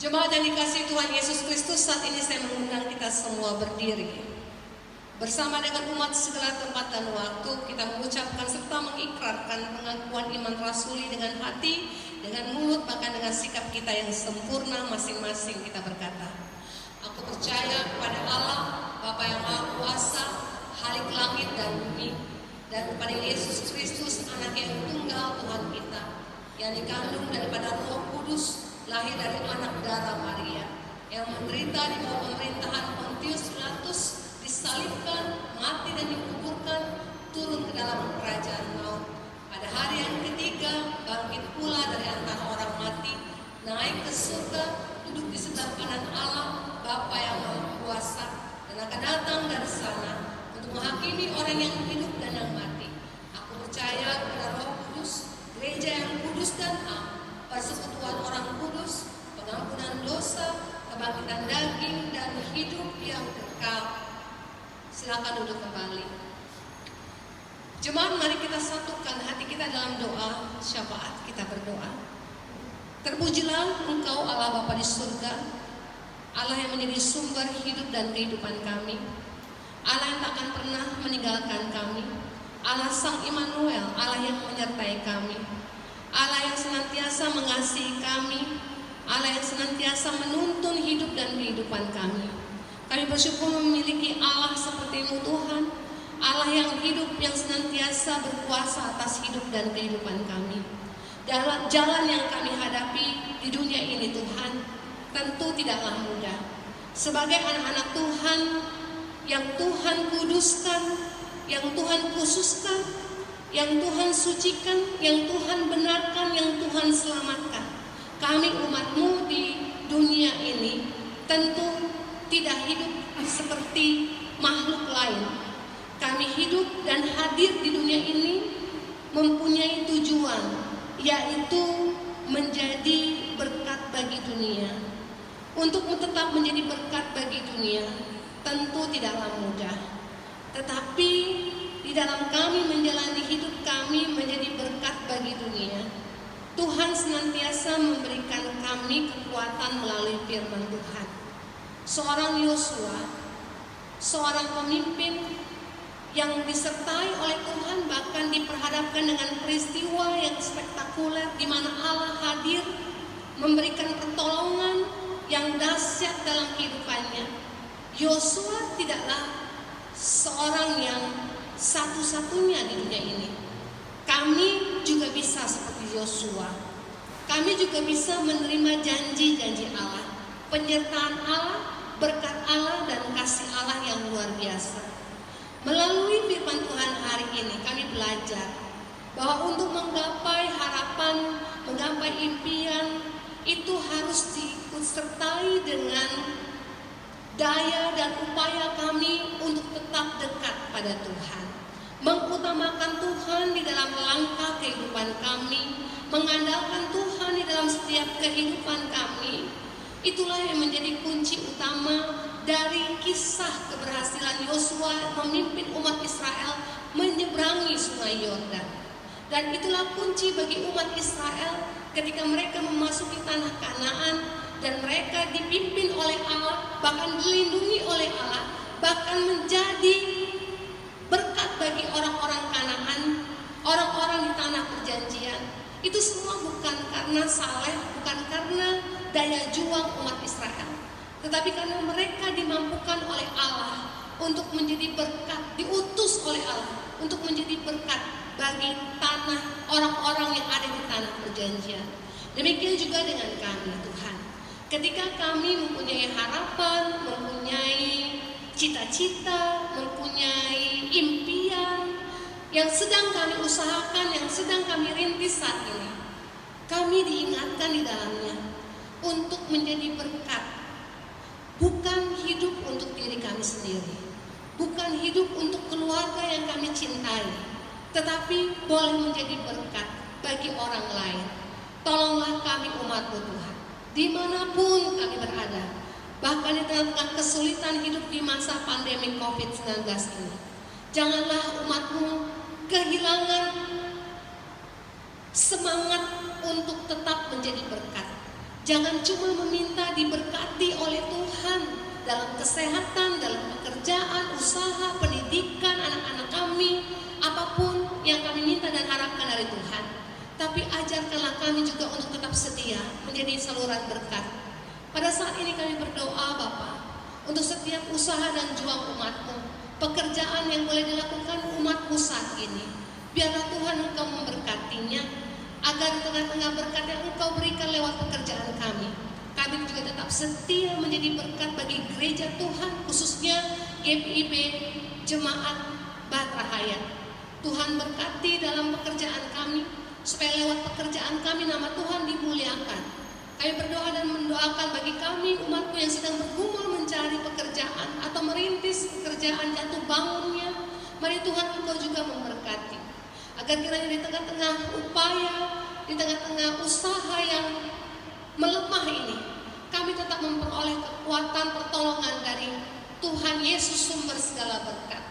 Jemaat yang dikasihi Tuhan Yesus Kristus, saat ini saya mengundang kita semua berdiri. Bersama dengan umat segala tempat dan waktu, kita mengucapkan serta mengikrarkan pengakuan iman rasuli dengan hati, dengan mulut, bahkan dengan sikap kita yang sempurna masing-masing. Kita berkata, aku percaya kepada Allah, Bapa yang Maha Kuasa, Khalik langit dan bumi, dan kepada Yesus Kristus, Anak yang tunggal Tuhan kita, yang dikandung daripada Roh Kudus, lahir dari anak darah Maria, yang menderita di bawah pemerintahan Pontius Pilatus, disalibkan, mati dan dikuburkan, turun ke dalam kerajaan maut. Pada hari yang ketiga, bangkit pula dari antara orang mati, naik ke surga, duduk di sebelah kanan Allah, Bapa yang Maha Kuasa, dan akan datang dari sana untuk menghakimi orang yang hidup dan yang mati. Aku percaya kepada Roh Kudus, gereja yang kudus dan am, persekutuan orang kudus, pengampunan dosa, kebangkitan daging, dan hidup yang kekal. Silakan duduk kembali. Jemaat, mari kita satukan hati kita dalam doa syafaat. Kita berdoa. Terpujilah Engkau Allah Bapa di surga, Allah yang menjadi sumber hidup dan kehidupan kami, Allah yang tak akan pernah meninggalkan kami, Allah Sang Immanuel, Allah yang menyertai kami, Allah yang senantiasa mengasihi kami, Allah yang senantiasa menuntun hidup dan kehidupan kami. Kami bersyukur memiliki Allah seperti-Mu Tuhan, Allah yang hidup, yang senantiasa berkuasa atas hidup dan kehidupan kami. Dalam jalan yang kami hadapi di dunia ini Tuhan, tentu tidaklah mudah. Sebagai anak-anak Tuhan, yang Tuhan kuduskan, yang Tuhan khususkan, yang Tuhan sucikan, yang Tuhan benarkan, yang Tuhan selamatkan, kami umat-Mu di dunia ini tentu tidak hidup seperti makhluk lain. Kami hidup dan hadir di dunia ini mempunyai tujuan, yaitu menjadi berkat bagi dunia. Untuk tetap menjadi berkat bagi dunia tentu tidaklah mudah. Tetapi di dalam kami menjalani hidup kami menjadi berkat bagi dunia, Tuhan senantiasa memberikan kami kekuatan melalui firman Tuhan. Seorang Yosua, seorang pemimpin yang disertai oleh Tuhan, bahkan diperhadapkan dengan peristiwa yang spektakuler di mana Allah hadir memberikan pertolongan yang dahsyat dalam kehidupannya. Yosua tidaklah seorang yang satu-satunya di dunia ini. Kami juga bisa seperti Yosua. Kami juga bisa menerima janji-janji Allah, penyertaan Allah, berkat Allah, dan kasih Allah yang luar biasa. Melalui firman Tuhan hari ini kami belajar bahwa untuk menggapai harapan, menggapai impian, itu harus disertai dengan daya dan upaya kami untuk tetap dekat pada Tuhan, mengutamakan Tuhan di dalam langkah kehidupan kami, mengandalkan Tuhan di dalam setiap kehidupan kami. Itulah yang menjadi kunci utama dari kisah keberhasilan Yosua memimpin umat Israel menyeberangi sungai Yordan. Dan itulah kunci bagi umat Israel ketika mereka memasuki tanah Kanaan dan mereka dipimpin oleh Allah, bahkan dilindungi oleh Allah, bahkan menjadi berkat bagi orang-orang Kanaan, orang-orang di tanah perjanjian. Itu semua bukan karena saleh, bukan karena daya juang umat Israel, tetapi karena mereka dimampukan oleh Allah untuk menjadi berkat, diutus oleh Allah untuk menjadi berkat bagi tanah orang-orang yang ada di tanah perjanjian. Demikian juga dengan kami Tuhan. Ketika kami mempunyai harapan, mempunyai cita-cita, mempunyai impian yang sedang kami usahakan, yang sedang kami rintis saat ini, kami diingatkan di dalamnya untuk menjadi berkat. Bukan hidup untuk diri kami sendiri, bukan hidup untuk keluarga yang kami cintai, tetapi boleh menjadi berkat bagi orang lain. Tolonglah kami umat-Mu Tuhan, dimanapun kami berada, bahkan di tengah kesulitan hidup di masa pandemi COVID-19 ini. Janganlah umat-Mu kehilangan semangat untuk tetap menjadi berkat. Jangan cuma meminta diberkati oleh Tuhan dalam kesehatan, dalam pekerjaan, usaha, pendidikan anak-anak kami, apapun yang kami minta dan harapkan dari Tuhan. Tapi ajarkanlah kami juga untuk tetap setia menjadi saluran berkat. Pada saat ini kami berdoa Bapa, untuk setiap usaha dan juang umat-Mu, pekerjaan yang boleh dilakukan umat-Mu saat ini. Biarlah Tuhan Engkau memberkatinya, agar di tengah-tengah berkat yang Engkau berikan lewat pekerjaan kami juga tetap setia menjadi berkat bagi gereja Tuhan, khususnya GPIB Jemaat Batra Hayat. Tuhan berkati dalam pekerjaan kami, supaya lewat pekerjaan kami nama Tuhan dimuliakan. Kami berdoa dan mendoakan bagi kami umat-Mu yang sedang bergumul mencari pekerjaan atau merintis pekerjaan jatuh bangunnya. Mari Tuhan Engkau juga memberkati, agar kiranya di tengah-tengah upaya, di tengah-tengah usaha yang melemah ini, kami tetap memperoleh kekuatan pertolongan dari Tuhan Yesus, sumber segala berkat.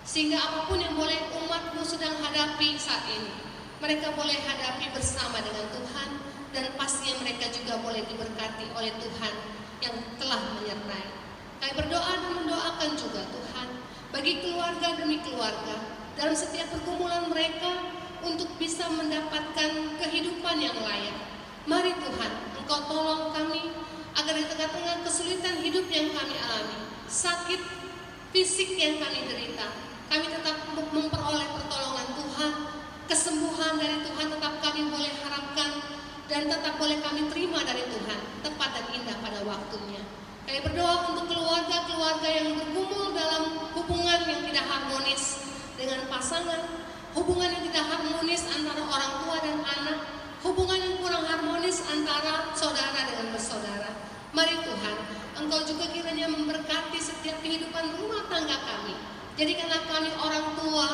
Sehingga apapun yang boleh umat-Mu sedang hadapi saat ini, mereka boleh hadapi bersama dengan Tuhan, dan pastinya mereka juga boleh diberkati oleh Tuhan yang telah menyertai. Kami berdoa dan mendoakan juga Tuhan bagi keluarga demi keluarga dalam setiap pergumulan mereka untuk bisa mendapatkan kehidupan yang layak. Mari Tuhan, Engkau tolong kami agar di tengah-tengah kesulitan hidup yang kami alami, sakit fisik yang kami derita, kami tetap memperoleh pertolongan Tuhan, kesembuhan dari Tuhan tetap kami boleh harapkan, dan tetap boleh kami terima dari Tuhan, tepat dan indah pada waktunya. Kami berdoa untuk keluarga-keluarga yang bergumul dalam hubungan yang tidak harmonis dengan pasangan, hubungan yang tidak harmonis antara orang tua dan anak, hubungan yang kurang harmonis antara saudara dengan bersaudara. Mari Tuhan, Engkau juga kiranya memberkati setiap kehidupan rumah tangga kami. Jadikanlah kami orang tua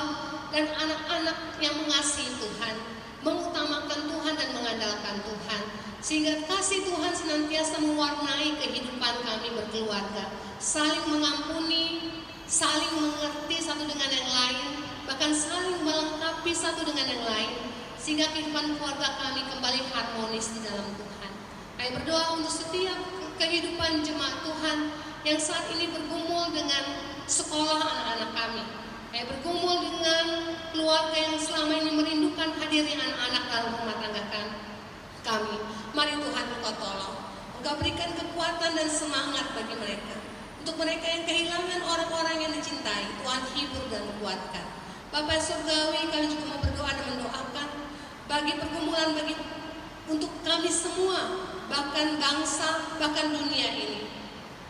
dan anak-anak yang mengasihi Tuhan, mengutamakan Tuhan dan mengandalkan Tuhan, sehingga kasih Tuhan senantiasa mewarnai kehidupan kami berkeluarga, saling mengampuni, saling mengerti satu dengan yang lain, bahkan saling melengkapi satu dengan yang lain, sehingga kehidupan keluarga kami kembali harmonis di dalam Tuhan. Kami berdoa untuk setiap kehidupan jemaat Tuhan yang saat ini bergumul dengan sekolah anak-anak kami. Kami bergumul dengan keluarga yang selama ini merindukan hadirnya anak-anak dalam rumah tangga kami. Mari Tuhan Engkau tolong, Engkau berikan kekuatan dan semangat bagi mereka. Untuk mereka yang kehilangan orang-orang yang dicintai, Tuhan hibur dan kuatkan. Bapa Surgawi, kami juga mau berdoa dan mendoakan bagi pergumulan untuk kami semua, bahkan bangsa, bahkan dunia ini,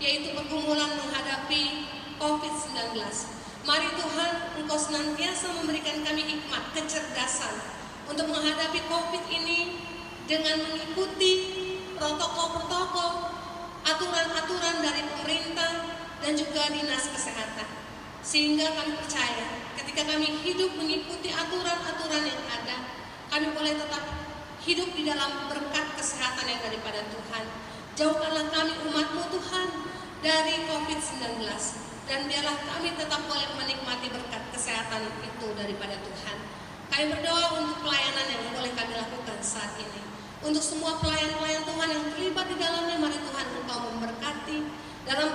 yaitu pergumulan menghadapi COVID-19. Mari Tuhan, Engkau senantiasa memberikan kami hikmat, kecerdasan untuk menghadapi COVID ini dengan mengikuti protokol-protokol, aturan-aturan dari pemerintah dan juga dinas kesehatan. Sehingga kami percaya ketika kami hidup mengikuti aturan-aturan yang ada, kami boleh tetap hidup di dalam berkat kesehatan yang daripada Tuhan. Jauhkanlah kami umat-Mu Tuhan dari COVID-19, dan biarlah kami tetap boleh menikmati berkat kesehatan itu daripada Tuhan. Kami berdoa untuk pelayanan yang boleh kami lakukan saat ini. Untuk semua pelayan-pelayan Tuhan yang terlibat di dalamnya, mari Tuhan Engkau memberkati dalam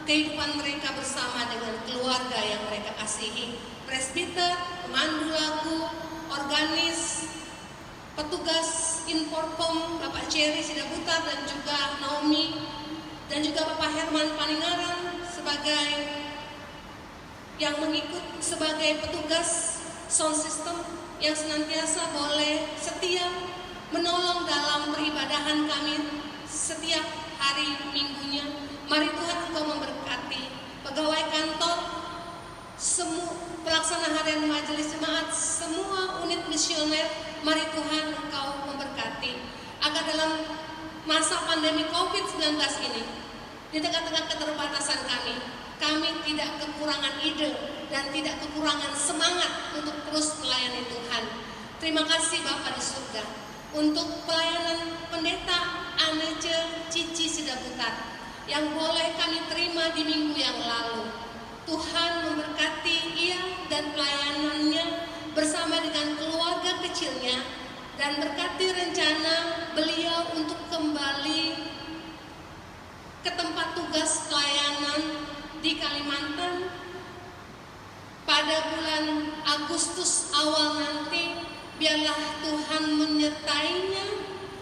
kehidupan mereka bersama dengan keluarga yang mereka kasihi. Presbiter, pemandu lagu, organis, petugas Inforkom, Bapak Cherry Sidabutar dan juga Naomi, dan juga Bapak Herman Paningaran sebagai yang mengikut sebagai petugas sound system yang senantiasa boleh setia menolong dalam peribadahan kami setiap hari minggunya. Mari Tuhan Engkau memberkati pegawai kantor, semua pelaksana harian majelis jemaat, semua unit misioner. Mari Tuhan Engkau memberkati agar dalam masa pandemi COVID-19 ini, di tengah-tengah keterbatasan kami tidak kekurangan ide dan tidak kekurangan semangat untuk terus melayani Tuhan. Terima kasih Bapa di surga untuk pelayanan pendeta Anece Cici Sidabutar yang boleh kami terima di minggu yang lalu. Tuhan memberkati ia dan pelayanannya bersama dengan keluarga kecilnya, dan berkati rencana beliau untuk kembali pada bulan Agustus awal nanti, biarlah Tuhan menyertainya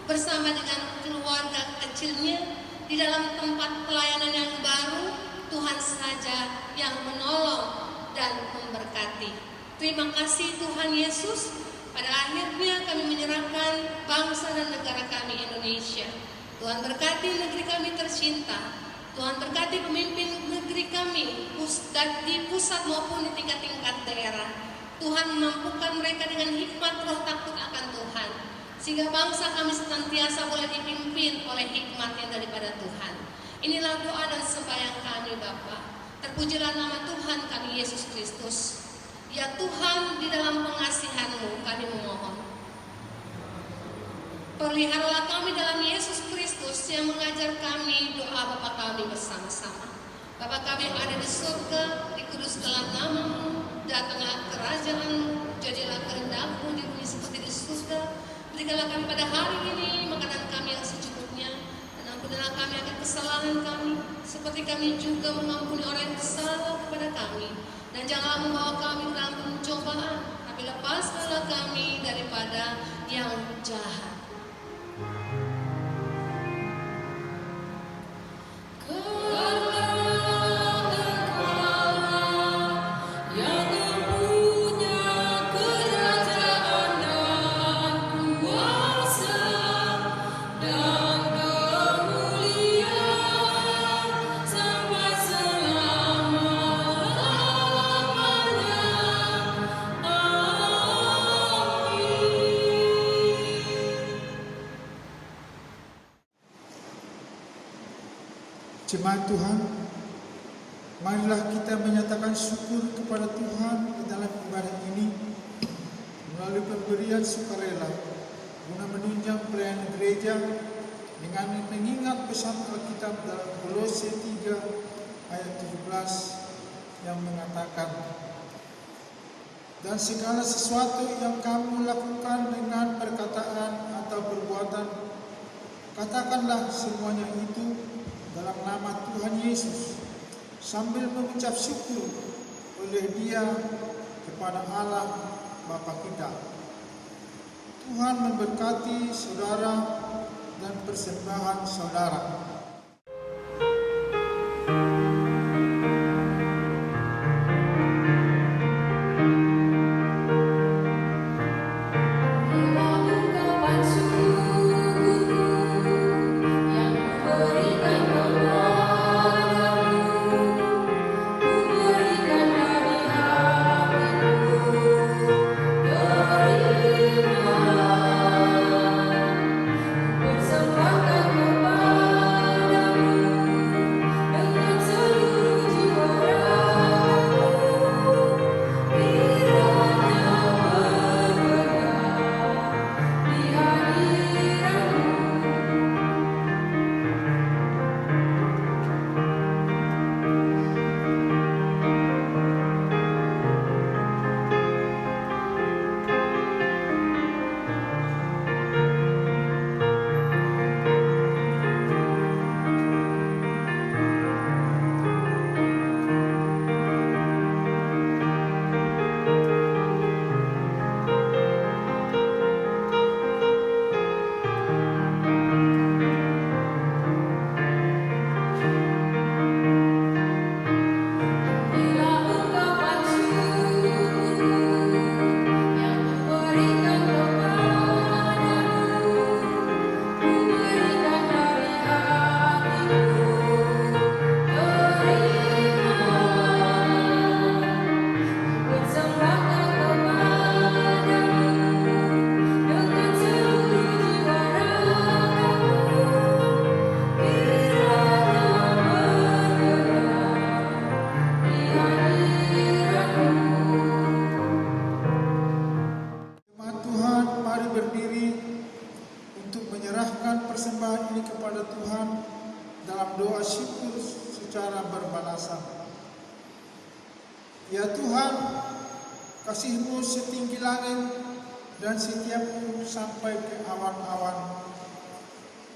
bersama dengan keluarga kecilnya di dalam tempat pelayanan yang baru. Tuhan saja yang menolong dan memberkati. Terima kasih Tuhan Yesus. Pada akhirnya kami menyerahkan bangsa dan negara kami Indonesia. Tuhan berkati negeri kami tercinta. Tuhan berkati pemimpin negeri kami di pusat maupun di tingkat-tingkat daerah. Tuhan mampukan mereka dengan hikmat roh takut akan Tuhan, sehingga bangsa kami senantiasa boleh dipimpin oleh hikmat yang daripada Tuhan. Inilah doa dan sembahyang kami Bapa. Terpujilah nama Tuhan kami Yesus Kristus. Ya Tuhan, di dalam pengasihan-Mu kami memohon. Peliharalah kami dalam Yesus Kristus yang mengajar kami doa Bapa kami bersama-sama. Bapa kami yang ada di surga, dikuduskanlah nama-Mu, datanglah kerajaan-Mu, jadilah kehendak-Mu di bumi seperti di surga. Berikanlah kami pada hari ini makanan kami yang secukupnya, dan ampunilah kami akan kesalahan kami, seperti kami juga mengampuni orang yang bersalah kepada kami. Dan janganlah membawa kami ke dalam pencobaan, tapi lepaskanlah kami daripada yang jahat. Jemaat Tuhan, marilah kita menyatakan syukur kepada Tuhan di dalam ibadah ini melalui pemberian sukarela guna menunjang pelayanan gereja dengan mengingat pesan Alkitab dalam Kolose 3 ayat 17 yang mengatakan, dan segala sesuatu yang kamu lakukan dengan perkataan atau perbuatan, katakanlah semuanya itu dalam nama Tuhan Yesus, sambil mengucap syukur oleh Dia kepada Allah Bapa kita. Tuhan memberkati saudara dan persembahan saudara. Ya Tuhan, kasih-Mu setinggi langit dan setiap-Mu sampai ke awan-awan.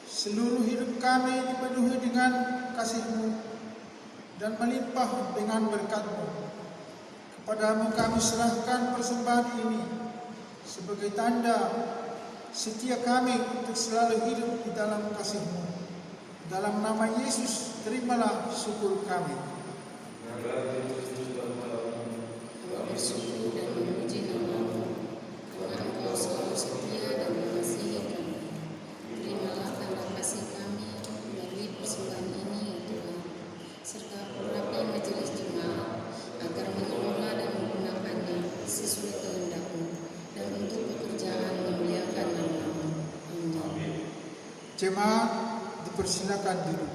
Seluruh hidup kami dipenuhi dengan kasih-Mu dan melimpah dengan berkat-Mu. Kepadamu kami serahkan persembahan ini sebagai tanda setia kami untuk selalu hidup di dalam kasih-Mu. Dalam nama Yesus, terimalah syukur kami. Bersyukur dan memuji nama-Mu, karena Engkau selalu setia dan mengasihi kami. Terimalah tanda kasih kami melalui persembahan ini, ya Tuhan, serta urapi majelis jemaat agar mengelola dan menggunakannya sesuai kehendak-Mu dan untuk pekerjaan memuliakan nama-Mu. Amin. Jemaat dipersilakan duduk.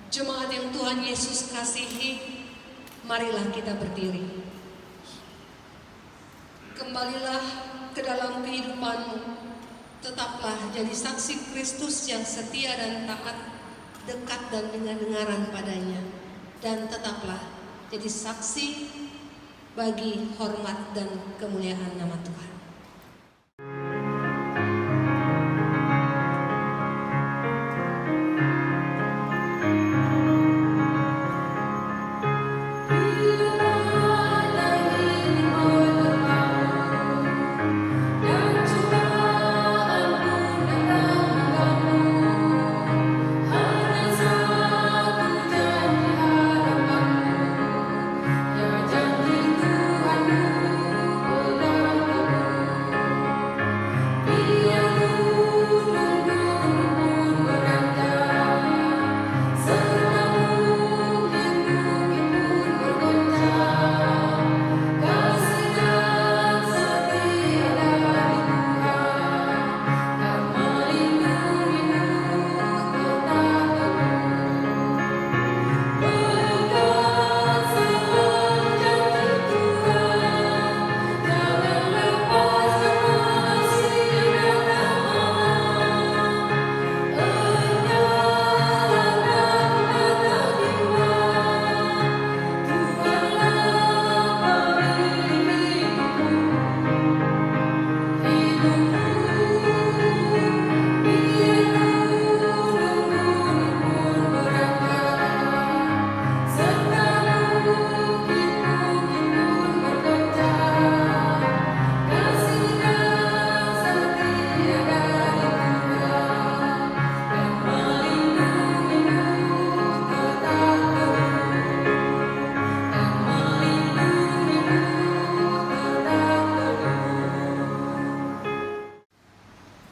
Jemaat yang Tuhan Yesus kasihi, marilah kita berdiri. Kembalilah ke dalam kehidupanmu. Tetaplah jadi saksi Kristus yang setia dan taat, dekat dan dengar-dengaran padanya. Dan tetaplah jadi saksi bagi hormat dan kemuliaan nama Tuhan.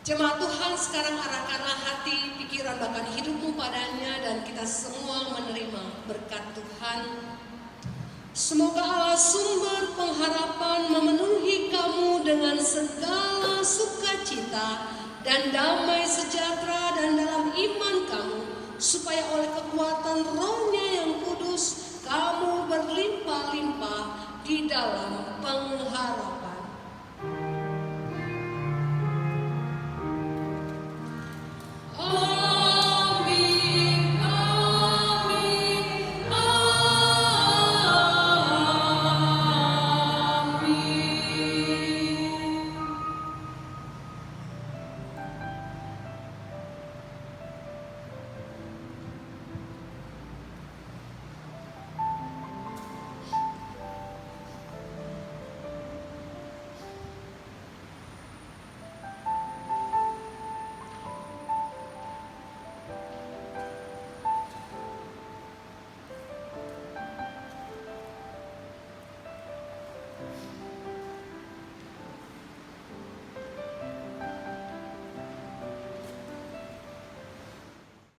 Jemaat Tuhan, sekarang arahkanlah hati, pikiran, bahkan hidupmu padanya, dan kita semua menerima berkat Tuhan. Semoga Allah sumber pengharapan memenuhi kamu dengan segala sukacita dan damai sejahtera dan dalam iman kamu, supaya oleh kekuatan Roh-Nya yang kudus kamu berlimpah-limpah di dalam pengharapan.